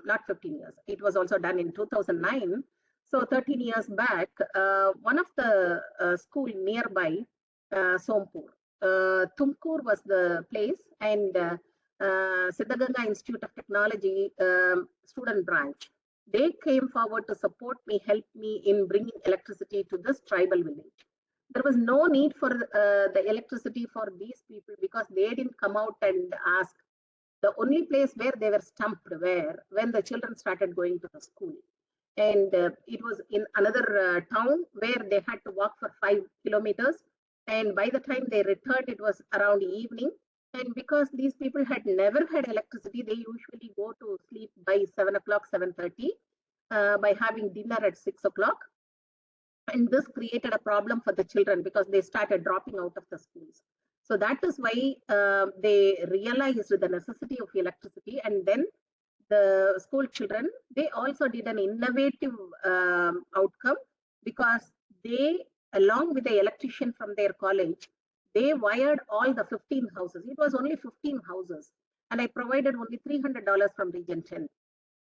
not 15 years, it was also done in 2009. So 13 years back, one of the school nearby, Sompur, Tumkur was the place, and Siddhaganga Institute of Technology student branch, they came forward to support me, help me in bringing electricity to this tribal village. There was no need for the electricity for these people because they didn't come out and ask. The only place where they were stumped were when the children started going to the school. And it was in another town where they had to walk for 5 kilometers. And by the time they returned, it was around evening. And because these people had never had electricity, they usually go to sleep by 7 o'clock, 7:30, by having dinner at 6 o'clock. And this created a problem for the children because they started dropping out of the schools. So that is why they realized the necessity of electricity. And then the school children, they also did an innovative outcome because they, along with the electrician from their college, they wired all the 15 houses. It was only 15 houses. And I provided only $300 from Region 10.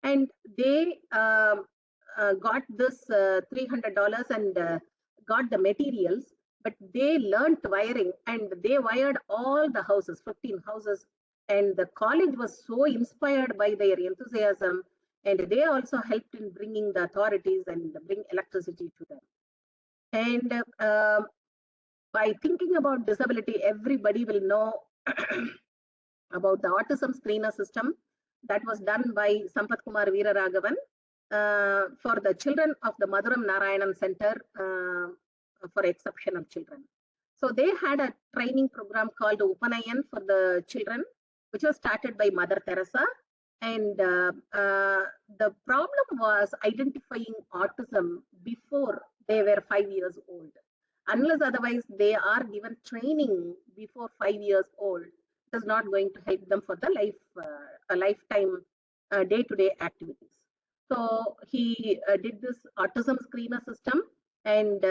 And they got this $300 and got the materials, but they learned wiring and they wired all the houses, 15 houses. And the college was so inspired by their enthusiasm, and they also helped in bringing the authorities and bring electricity to them. And by thinking about disability, everybody will know about the autism screener system that was done by Sampath Kumar Veeraraghavan for the children of the Maduram Narayanan Center for Exceptional Children. So they had a training program called Upanayan for the children, which was started by Mother Teresa. And the problem was identifying autism before they were 5 years old. Unless otherwise they are given training before 5 years old, it is not going to help them for the lifetime day-to-day activities. So he did this autism screener system, and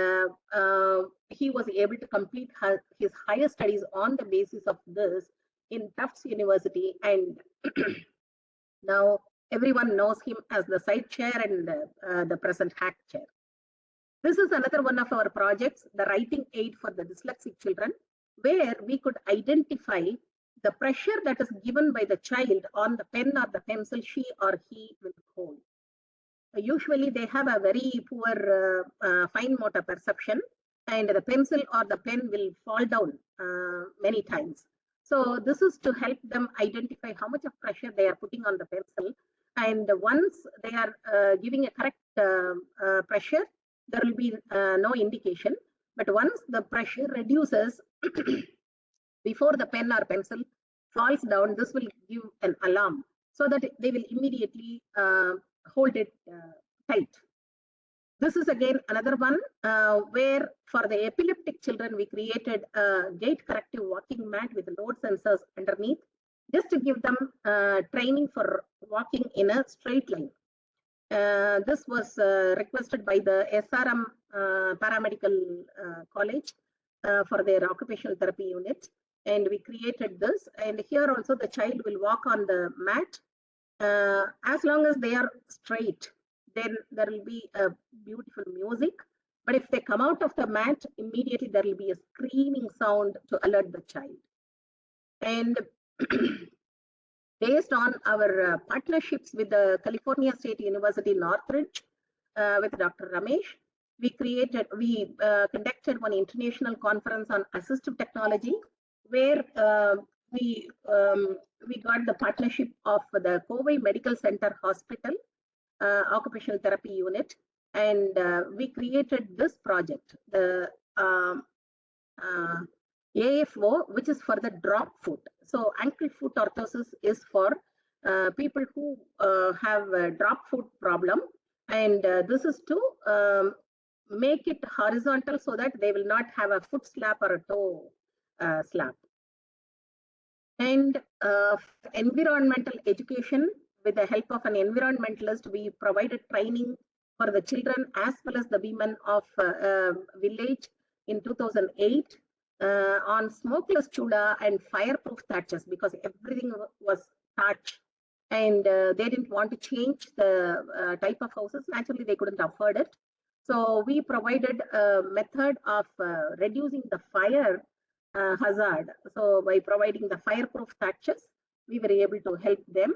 he was able to complete his higher studies on the basis of this in Tufts University. And now everyone knows him as the side chair and the present hack chair. This is another one of our projects, the writing aid for the dyslexic children, where we could identify the pressure that is given by the child on the pen or the pencil she or he will hold. Usually they have a very poor fine motor perception, and the pencil or the pen will fall down many times. So this is to help them identify how much of pressure they are putting on the pencil. And once they are giving a correct pressure, there will be no indication. But once the pressure reduces before the pen or pencil falls down, this will give an alarm so that they will immediately hold it tight. This is again another one where for the epileptic children, we created a gait corrective walking mat with load sensors underneath, just to give them training for walking in a straight line. This was requested by the SRM Paramedical College for their occupational therapy unit. And we created this. And here also the child will walk on the mat. As long as they are straight, then there will be a beautiful music. But if they come out of the mat, immediately there will be a screaming sound to alert the child. And based on our partnerships with the California State University Northridge, with Dr. Ramesh, we conducted one international conference on assistive technology, where we got the partnership of the Kovai Medical Center Hospital Occupational Therapy Unit, And we created this project, the AFO, which is for the drop foot. So ankle foot orthosis is for people who have a drop foot problem, and this is to make it horizontal so that they will not have a foot slap or a toe slap. And environmental education, with the help of an environmentalist, we provided training for the children as well as the women of village in 2008 on smokeless chula and fireproof thatches, because everything was thatch, and they didn't want to change the type of houses. Naturally, they couldn't afford it. So we provided a method of reducing the fire hazard. So by providing the fireproof thatches, we were able to help them.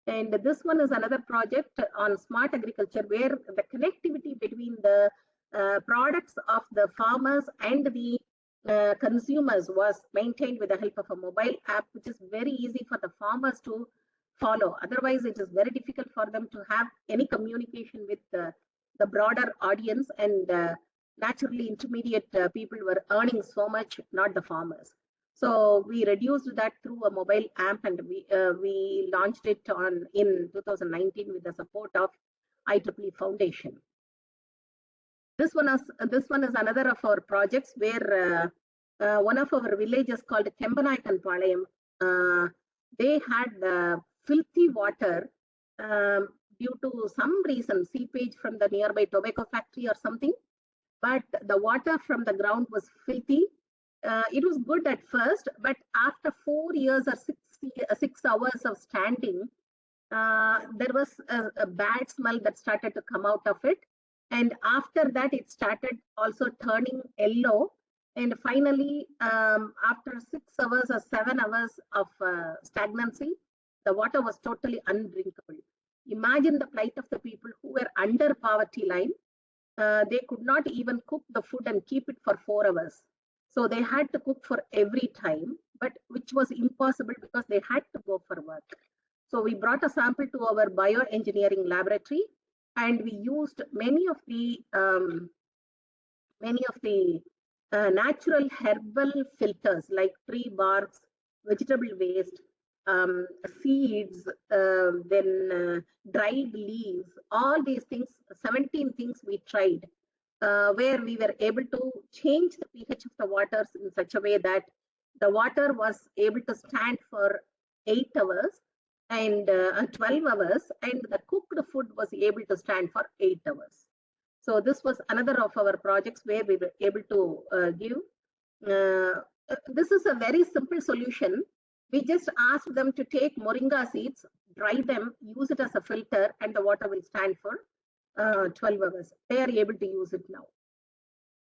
And this one is another project on smart agriculture, where the connectivity between the products of the farmers and the consumers was maintained with the help of a mobile app, which is very easy for the farmers to follow. Otherwise, it is very difficult for them to have any communication with the broader audience, and naturally intermediate people were earning so much, not the farmers. So we reduced that through a mobile app, and we launched it in 2019 with the support of IEEE Foundation. This one is another of our projects, where one of our villages called Kembanaikan Palayam, they had filthy water due to some reason, seepage from the nearby tobacco factory or something. But the water from the ground was filthy. It was good at first, but after 4 years or 6 hours of standing, there was a bad smell that started to come out of it. And after that, it started also turning yellow. And finally, after 6 hours or 7 hours of stagnancy, the water was totally undrinkable. Imagine the plight of the people who were under poverty line. They could not even cook the food and keep it for 4 hours. So they had to cook for every time, but which was impossible because they had to go for work. So we brought a sample to our bioengineering laboratory, and we used many of the natural herbal filters like tree barks, vegetable waste, seeds, then dried leaves, all these things, 17 things we tried, where we were able to change the pH of the waters in such a way that the water was able to stand for 8 hours and 12 hours, and the cooked food was able to stand for 8 hours. So this was another of our projects where we were able to give. This is a very simple solution. We just asked them to take moringa seeds, dry them, use it as a filter, and the water will stand for 12 hours. They are able to use it now.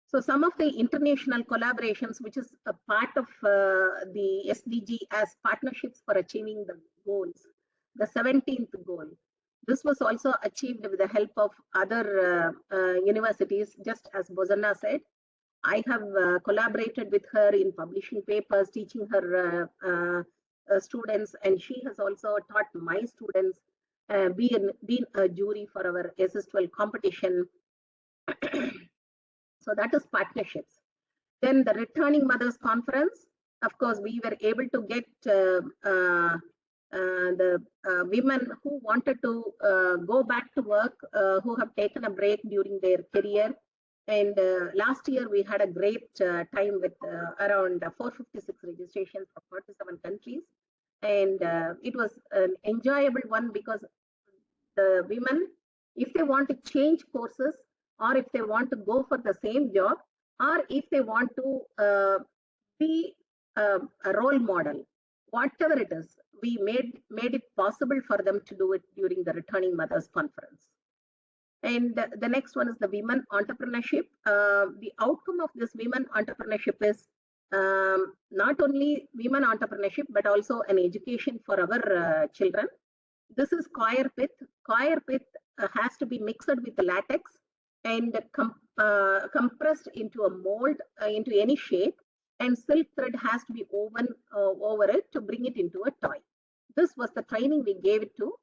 So some of the international collaborations, which is a part of the SDG as partnerships for achieving the goals, the 17th goal. This was also achieved with the help of other universities, just as Bozanna said. I have collaborated with her in publishing papers, teaching her students, and she has also taught my students, been a jury for our SS12 competition. So that is partnerships. Then the Returning Mothers Conference, of course, we were able to get the women who wanted to go back to work, who have taken a break during their career. And last year we had a great time with around 456 registrations from 47 countries. And it was an enjoyable one, because the women, if they want to change courses, or if they want to go for the same job, or if they want to be a role model, whatever it is, we made it possible for them to do it during the Returning Mothers Conference. And the next one is the women entrepreneurship. The outcome of this women entrepreneurship is not only women entrepreneurship, but also an education for our children. This is coir pith. Coir pith has to be mixed with the latex and compressed into a mold, into any shape, and silk thread has to be woven over it to bring it into a toy. This was the training we gave it to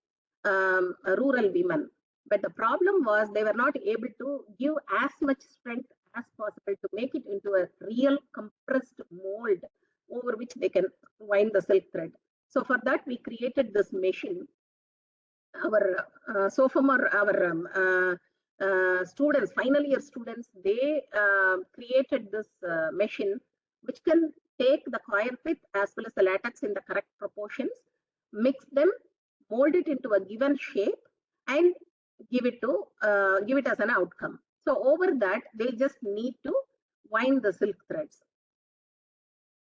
rural women. But the problem was they were not able to give as much strength as possible to make it into a real compressed mold over which they can wind the silk thread. So for that, we created this machine. Our sophomore, our students, final year students, they created this machine which can take the coir pith as well as the latex in the correct proportions, mix them, mold it into a given shape, and give it as an outcome. So over that, they just need to wind the silk threads.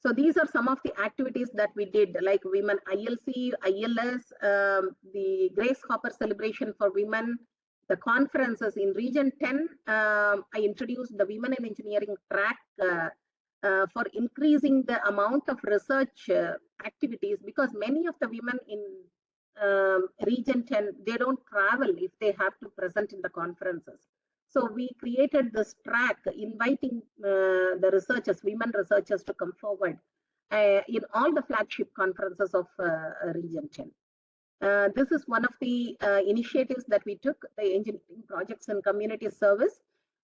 So these are some of the activities that we did, like Women ILC, ILS, the Grace Hopper celebration for women, the conferences in Region 10. I introduced the Women in Engineering track for increasing the amount of research activities, because many of the women in Region 10, they don't travel if they have to present in the conferences. So we created this track inviting the researchers, women researchers, to come forward in all the flagship conferences of Region 10. This is one of the initiatives that we took, the engineering projects and community service.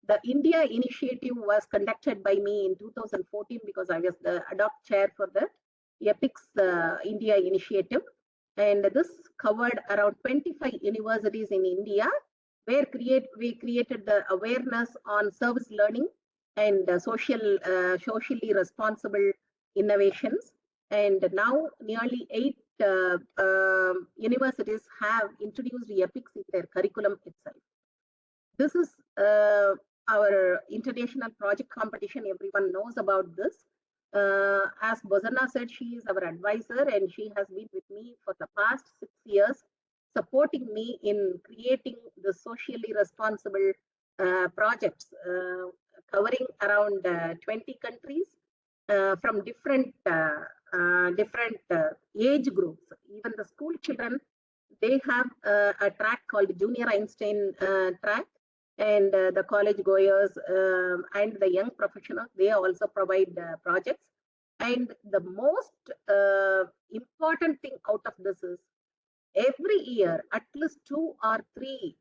The India initiative was conducted by me in 2014 because I was the ad hoc chair for the EPICS India initiative. And this covered around 25 universities in India, where we created the awareness on service learning and socially responsible innovations. And now nearly 8 universities have introduced EPICS in their curriculum itself. This is our international project competition. Everyone knows about this. As Bozana said, she is our advisor and she has been with me for the past 6 years, supporting me in creating the socially responsible projects covering around 20 countries from different age groups. Even the school children, they have a track called Junior Einstein track, and the college goers and the young professionals, they also provide projects. And the most important thing out of this is, every year, at least 2 or 3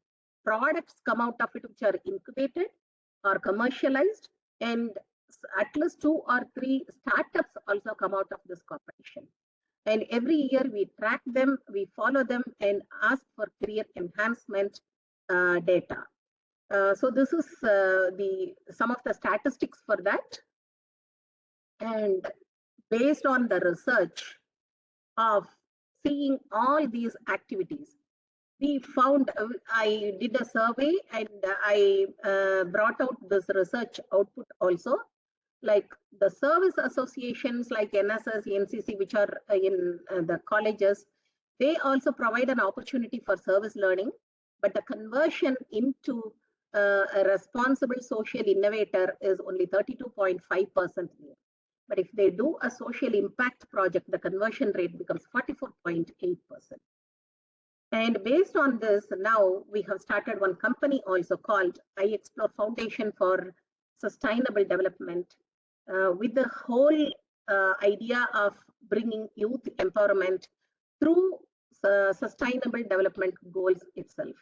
products come out of it which are incubated or commercialized, and at least 2 or 3 startups also come out of this competition. And every year we track them, we follow them, and ask for career enhancement data. So this is some of the statistics for that. And based on the research of seeing all these activities, we found, I did a survey and I brought out this research output also. Like the service associations like NSS, NCC, which are in the colleges, they also provide an opportunity for service learning, but the conversion into a responsible social innovator is only 32.5% there. But if they do a social impact project, the conversion rate becomes 44.8%. And based on this, now we have started one company also called iExplore Foundation for Sustainable Development, with the whole idea of bringing youth empowerment through sustainable development goals itself.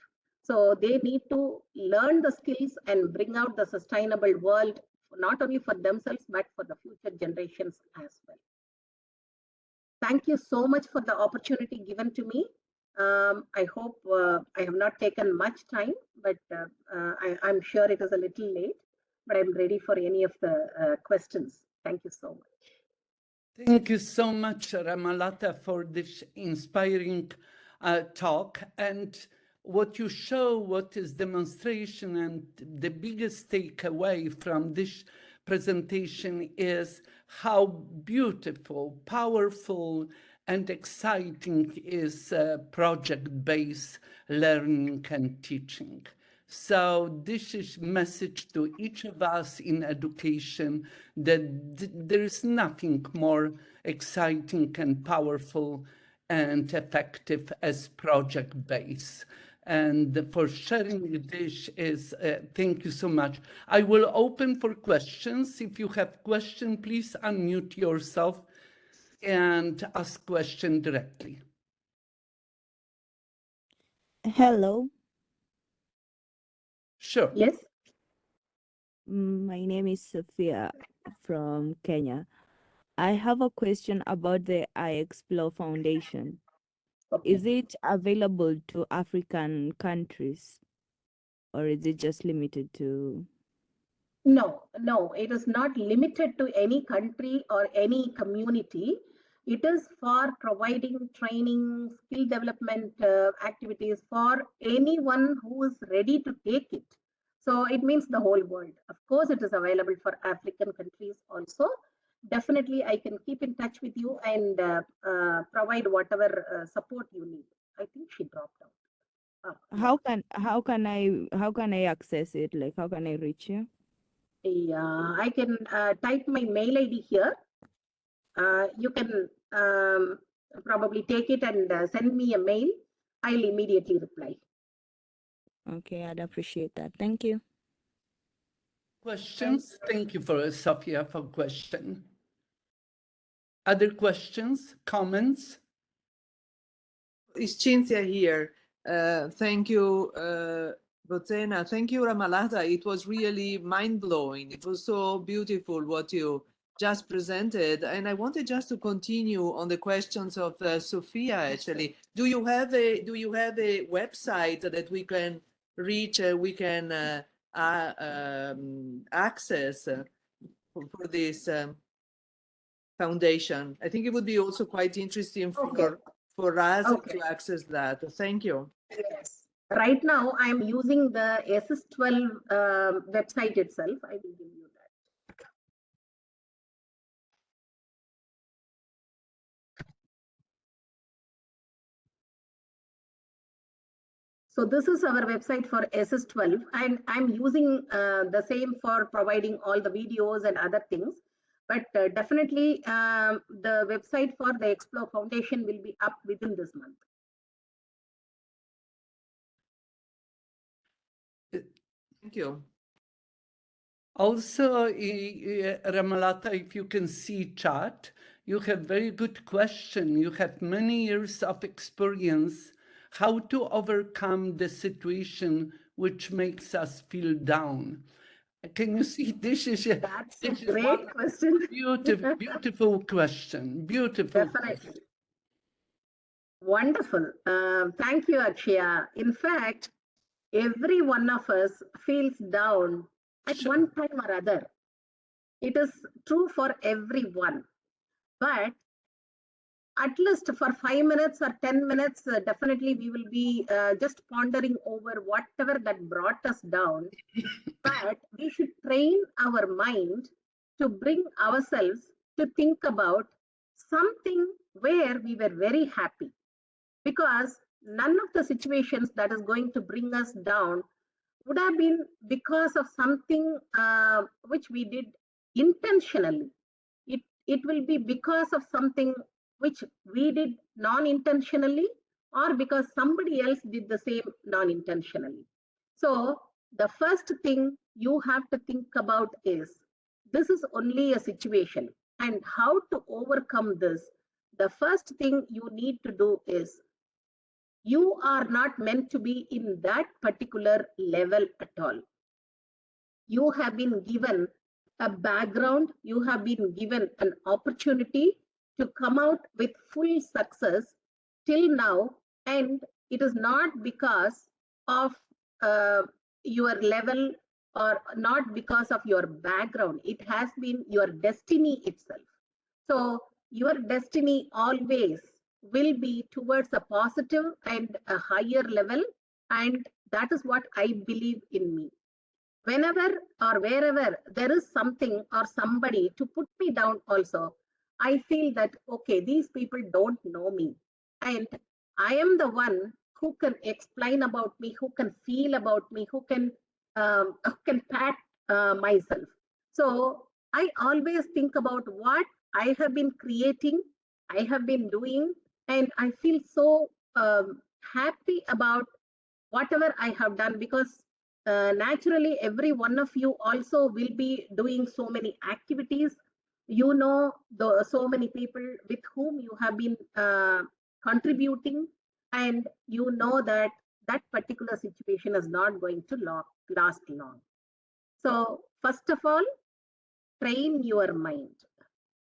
So they need to learn the skills and bring out the sustainable world, not only for themselves, but for the future generations as well. Thank you so much for the opportunity given to me. I hope I have not taken much time, but I'm sure it is a little late, but I'm ready for any of the questions. Thank you so much. Thank you so much, Ramalatha, for this inspiring talk. And what you show, what is demonstration, and the biggest takeaway from this presentation is how beautiful, powerful, and exciting is project-based learning and teaching. So this is message to each of us in education, that there is nothing more exciting and powerful and effective as project-based. And for sharing this is, thank you so much. I will open for questions. If you have questions, please unmute yourself and ask question directly. Hello. Sure. Yes. My name is Sophia from Kenya. I have a question about the I Explore Foundation. Okay. Is it available to African countries or is it just limited to? No, no, it is not limited to any country or any community. It is for providing training, skill development activities for anyone who is ready to take it. So it means the whole world. Of course, it is available for African countries also. Definitely, I can keep in touch with you and provide whatever support you need. I think she dropped out. Yeah. How can I access it? Like how can I reach you? Yeah, I can type my mail ID here. You can probably take it and send me a mail. I'll immediately reply. Okay, I'd appreciate that. Thank you. Questions? Thank you for Sophia for question. Other questions, comments? Is Cinzia here? Thank you, Botsena. Thank you, Ramalatha. It was really mind-blowing. It was so beautiful what you just presented. And I wanted just to continue on the questions of Sophia, actually. Do you have a website that we can reach, we can access for this foundation? I think it would be also quite interesting for us to access that. Thank you. Yes. Right now, I'm using the SS12 website itself. I will give you that. So this is our website for SS12, and I'm using the same for providing all the videos and other things. But definitely, the website for the Explore Foundation will be up within this month. Thank you. Also, Ramalatha, if you can see chat, you have very good question. You have many years of experience how to overcome the situation which makes us feel down. Can you see this is That's a great question. beautiful question. Beautiful. Definitely. Question. Wonderful. Thank you, Akshaya. In fact, every one of us feels down at one time or other. It is true for everyone. But at least for 5 minutes or 10 minutes, definitely we will be just pondering over whatever that brought us down. But we should train our mind to bring ourselves to think about something where we were very happy. Because none of the situations that is going to bring us down would have been because of something which we did intentionally. It will be because of something which we did non-intentionally, or because somebody else did the same non-intentionally. So the first thing you have to think about is, this is only a situation, and how to overcome this. The first thing you need to do is, you are not meant to be in that particular level at all. You have been given a background, you have been given an opportunity to come out with full success till now, and it is not because of your level or not because of your background. It has been your destiny itself. So your destiny always will be towards a positive and a higher level, and that is what I believe in me. Whenever or wherever there is something or somebody to put me down also, I feel that, okay, these people don't know me, and I am the one who can explain about me, who can feel about me, who can pat myself. So I always think about what I have been creating, I have been doing, and I feel so happy about whatever I have done, because naturally every one of you also will be doing so many activities. You know, so many people with whom you have been contributing, and you know that that particular situation is not going to last long. So first of all, train your mind.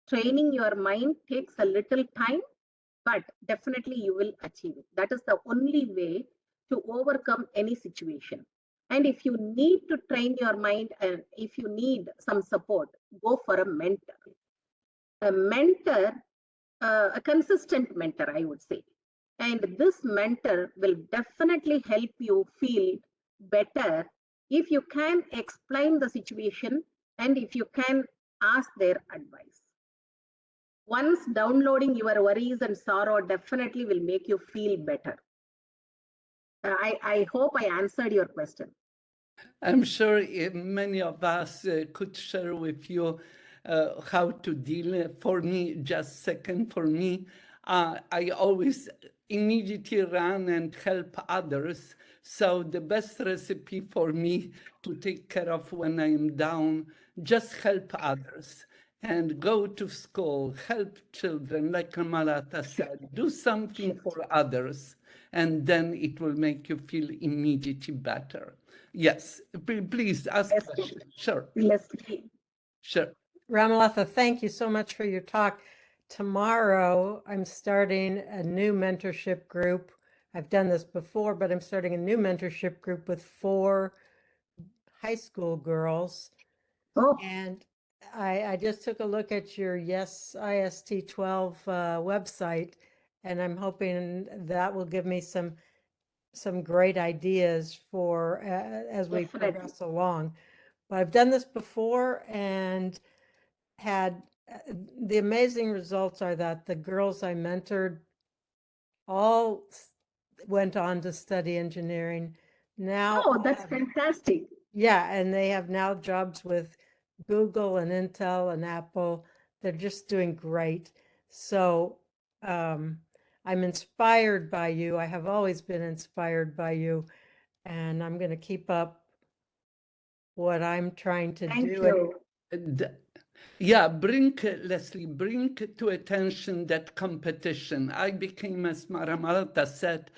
Training your mind takes a little time, but definitely you will achieve it. That is the only way to overcome any situation. And if you need to train your mind and if you need some support, go for a mentor. A mentor, a consistent mentor, I would say. And this mentor will definitely help you feel better if you can explain the situation and if you can ask their advice. Once downloading your worries and sorrow definitely will make you feel better. I hope I answered your question. I'm sure many of us could share with you how to deal. For me, just second, for me, I always immediately run and help others. So the best recipe for me to take care of when I'm down, just help others and go to school, help children, like Ramalatha said, do something for others, and then it will make you feel immediately better. Yes, please ask Yes, questions. Sure, Leslie. sure. Ramalatha, thank you so much for your talk. Tomorrow, I'm starting a new mentorship group. I've done this before, but I'm starting a new mentorship group with 4 high school girls. Oh, And I just took a look at your Yes IST 12 website, and I'm hoping that will give me some great ideas for as we definitely. progress along. But I've done this before and had the amazing results are that the girls I mentored all went on to study engineering. Now, Oh, that's fantastic. yeah, and they have now jobs with Google and Intel and Apple. They're just doing great. So I'm inspired by you. I have always been inspired by you, and I'm going to keep up what I'm trying to Thank do. you. Yeah, Leslie, bring to attention that competition. I became, as Ramalatha said,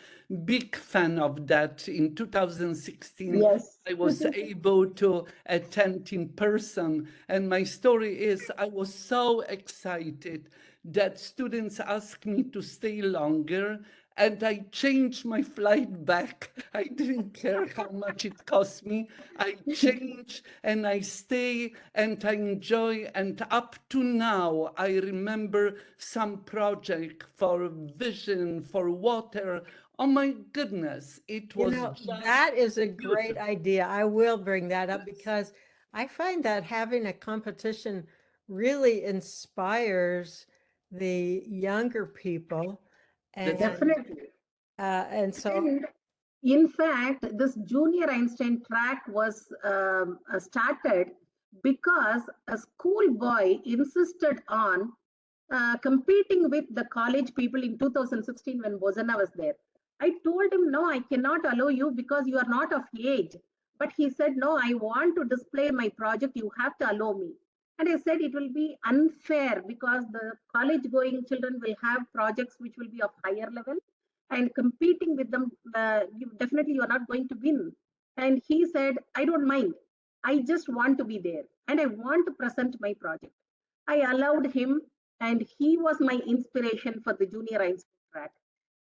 big fan of that. In 2016, Yes. I was able to attend in person. And my story is I was so excited that students asked me to stay longer. And I changed my flight back. I didn't care how much it cost me. I changed and I stay and I enjoy. And up to now, I remember some project for vision, for water. Oh my goodness, it You was know, just that is a great beautiful. idea. I will bring that up because I find that having a competition really inspires the younger people. That's Definitely. And so, And in fact, this junior Einstein track was started because a schoolboy insisted on competing with the college people in 2016 when Bozana was there. I told him, no, I cannot allow you because you are not of age. But he said, no, I want to display my project. You have to allow me. And I said, it will be unfair because the college going children will have projects which will be of higher level and competing with them, definitely you are not going to win. And he said, I don't mind. I just want to be there and I want to present my project. I allowed him, and he was my inspiration for the junior Einstein track.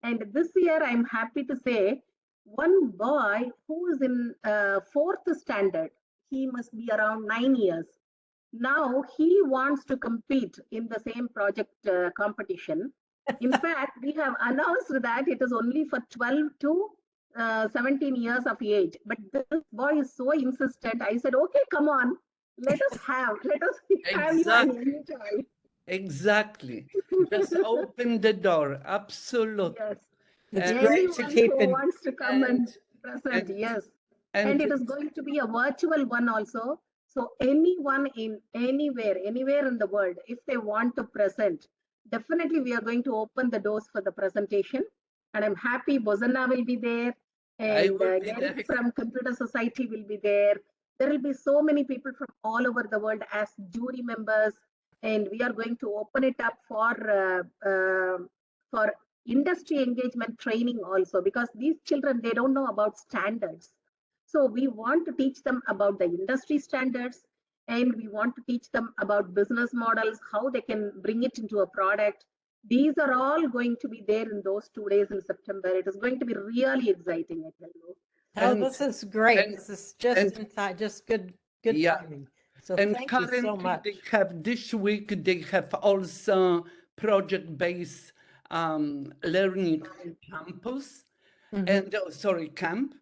And this year, I'm happy to say, one boy who is in 4th standard, he must be around 9 years. Now he wants to compete in the same project competition. In fact, we have announced that it is only for 12 to 17 years of age. But this boy is so insistent. I said, okay, come on, let us have you and exactly, enjoy. exactly. Just open the door. Absolutely. Yes. it's And great to Anyone keep who in. wants to come and and present, and yes. And it and is going to be a virtual one also. So anyone in anywhere in the world, if they want to present, definitely we are going to open the doors for the presentation. And I'm happy Bozana will be there I and will be Eric there. from Computer Society will be there. There will be so many people from all over the world as jury members. And we are going to open it up for industry engagement training also, because these children, they don't know about standards. So we want to teach them about the industry standards, and we want to teach them about business models, how they can bring it into a product. These are all going to be there in those 2 days in September. It is going to be really exciting, I tell you. Oh, And this is great. and This is just and in time, just good yeah, timing. So and thank you so currently much. they have this week, they have also project-based learning campus and sorry, camp.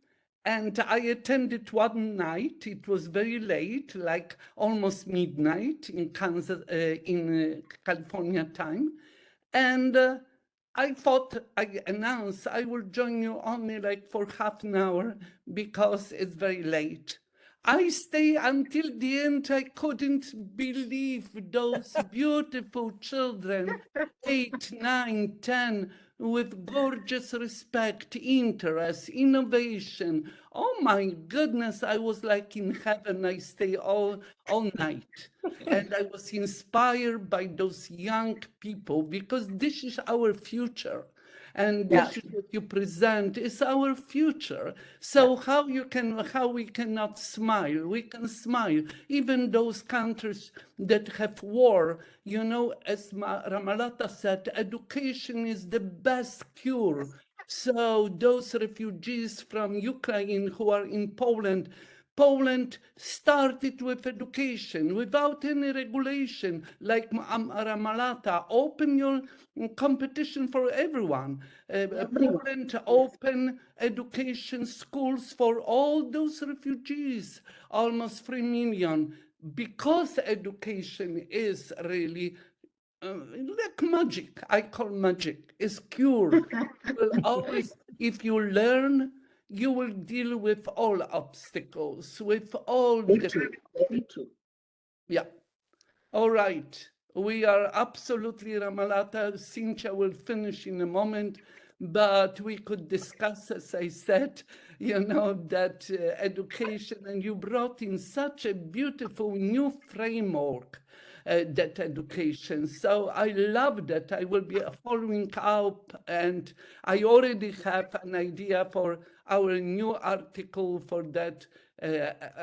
And I attended one night. It was very late, like almost midnight in Kansas, in California time. And I thought I announced I will join you only like for half an hour because it's very late. I stay until the end. I couldn't believe those beautiful children, 8, 9, 10, with gorgeous respect, interest, innovation. Oh my goodness, I was like in heaven. I stay all night. And I was inspired by those young people because this is our future. And Yeah. this is what you present is our future. So how we cannot smile? We can smile. Even those countries that have war, you know, as Ramalatha said, education is the best cure. So those refugees from Ukraine who are in Poland started with education without any regulation, like Ramalatha. Open your competition for everyone. Everyone. Poland open education schools for all those refugees, almost 3 million, because education is really like magic. I call magic. It's cure. You will always, if you learn, you will deal with all obstacles, with all Very the, true. Very true. yeah. All right. We are absolutely, Ramalatha. Cynthia will finish in a moment, but we could discuss, as I said, you know, that education, and you brought in such a beautiful new framework, that education. So I love that. I will be following up, and I already have an idea for our new article for that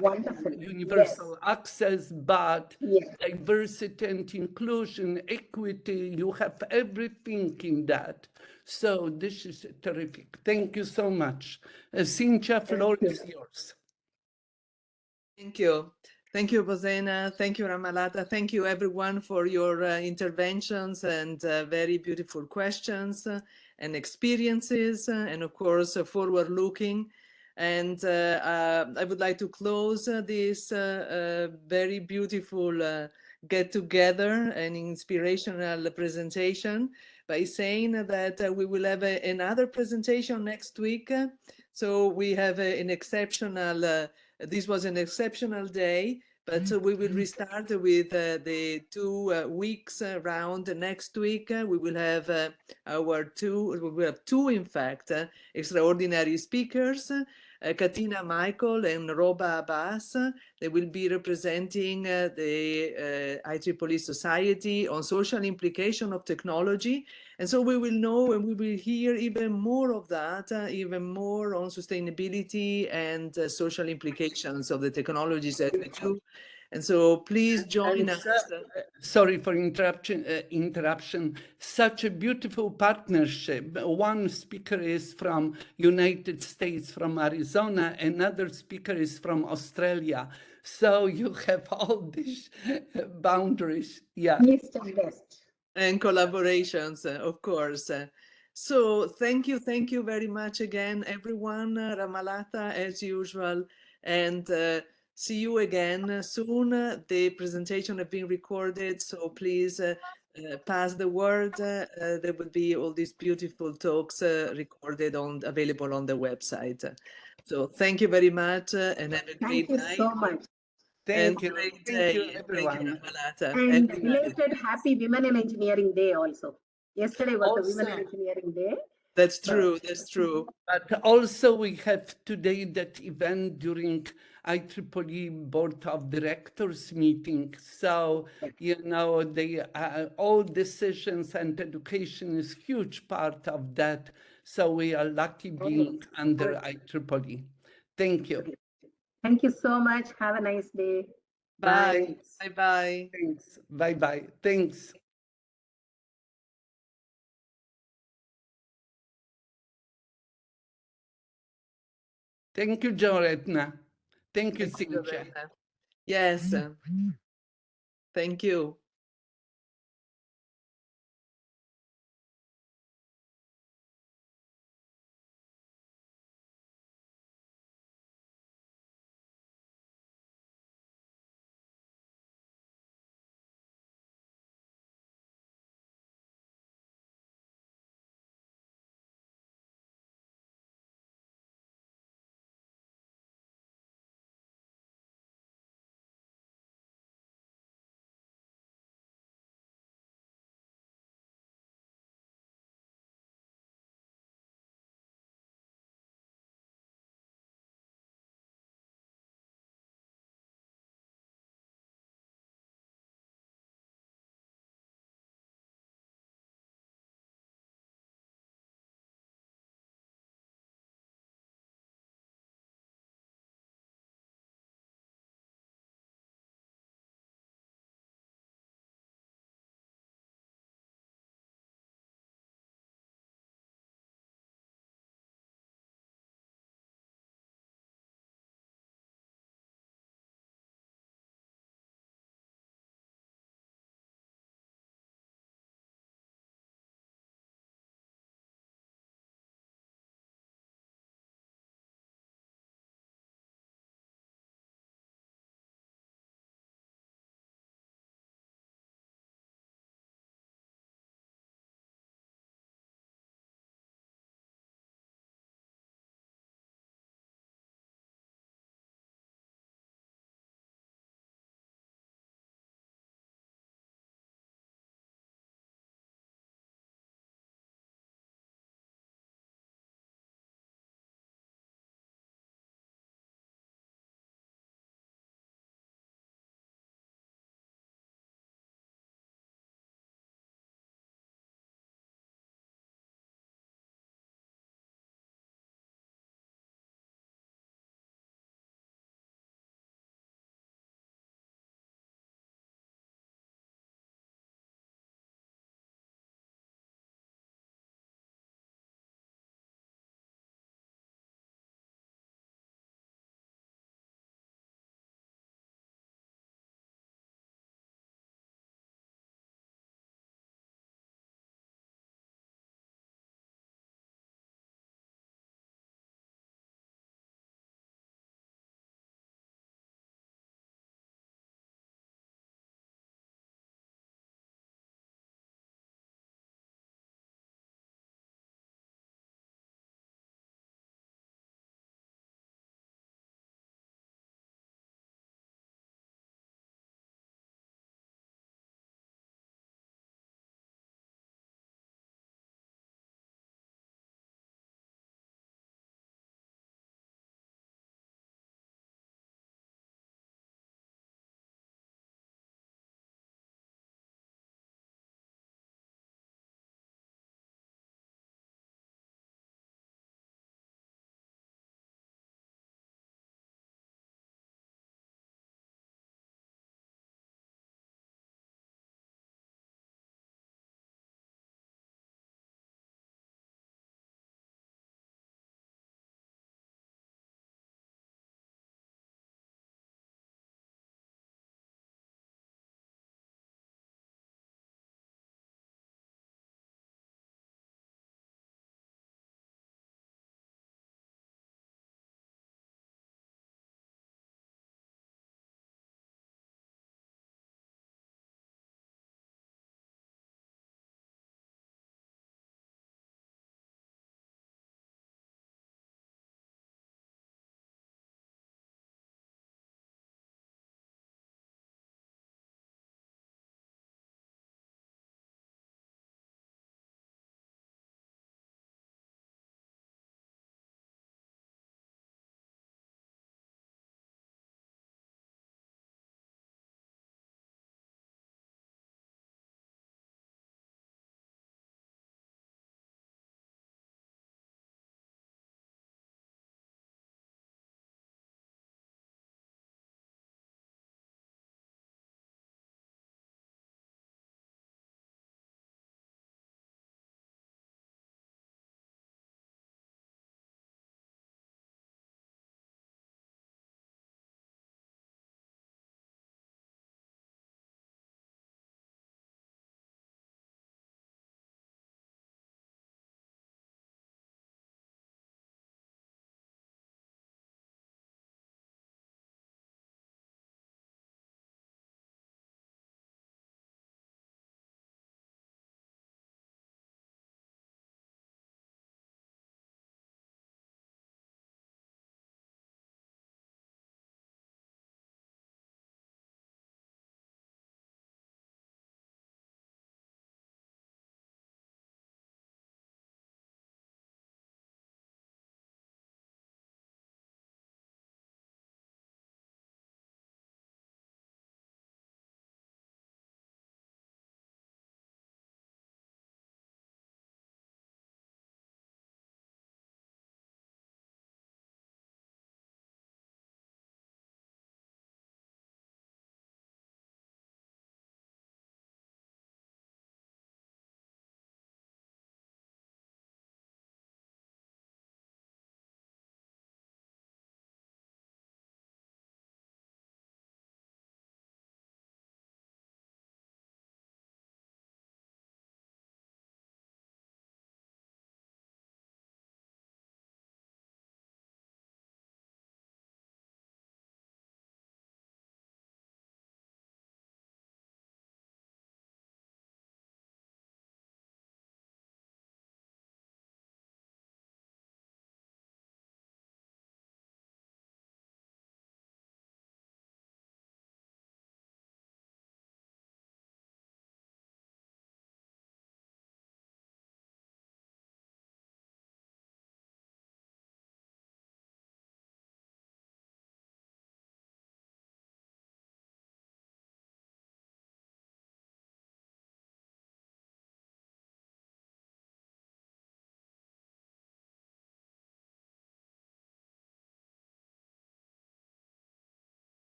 Wonderful. universal access, but Yes. diversity and inclusion, equity, you have everything in that. So this is terrific. Thank you so much. Cynthia, floor is yours. Thank you. Thank you, Bozena. Thank you, Ramalatha. Thank you, everyone, for your interventions and very beautiful questions and experiences, and of course, forward-looking. And I would like to close this very beautiful get-together and inspirational presentation by saying that we will have another presentation next week. So we have an exceptional this was an exceptional day, but we will restart with the 2 weeks round next week. We will have two, in fact, extraordinary speakers, Katina Michael and Roba Abbas. They will be representing the IEEE Society on social implication of technology. And so we will know and we will hear even more of that, even more on sustainability and social implications of the technologies that we do. And so please join us. Sorry for interruption. Such a beautiful partnership. One speaker is from United States, from Arizona. Another speaker is from Australia. So you have all these boundaries. Yeah. East and West. And collaborations, of course. So thank you very much again, everyone. Ramalatha, as usual, and see you again soon. The presentation has been recorded, so please pass the word. There will be all these beautiful talks recorded available on the website. So thank you very much, and have a great Thank you night. so much. Thank you. Great Thank you, day. everyone. And belated Happy Women in Engineering Day also. Yesterday was the Women in Also, Engineering Day. That's true. That's true. but also we have today that event during IEEE Board of Directors meeting. So, you know, they all decisions, and education is huge part of that. So we are lucky being under IEEE. Thank you. Thank you so much. Have a nice day. Bye. Bye-bye. Thanks. Bye-bye. Thanks. Thank you, Joretna. Thank you, Thank you, Cynthia. Loretta. Yes. Thank you.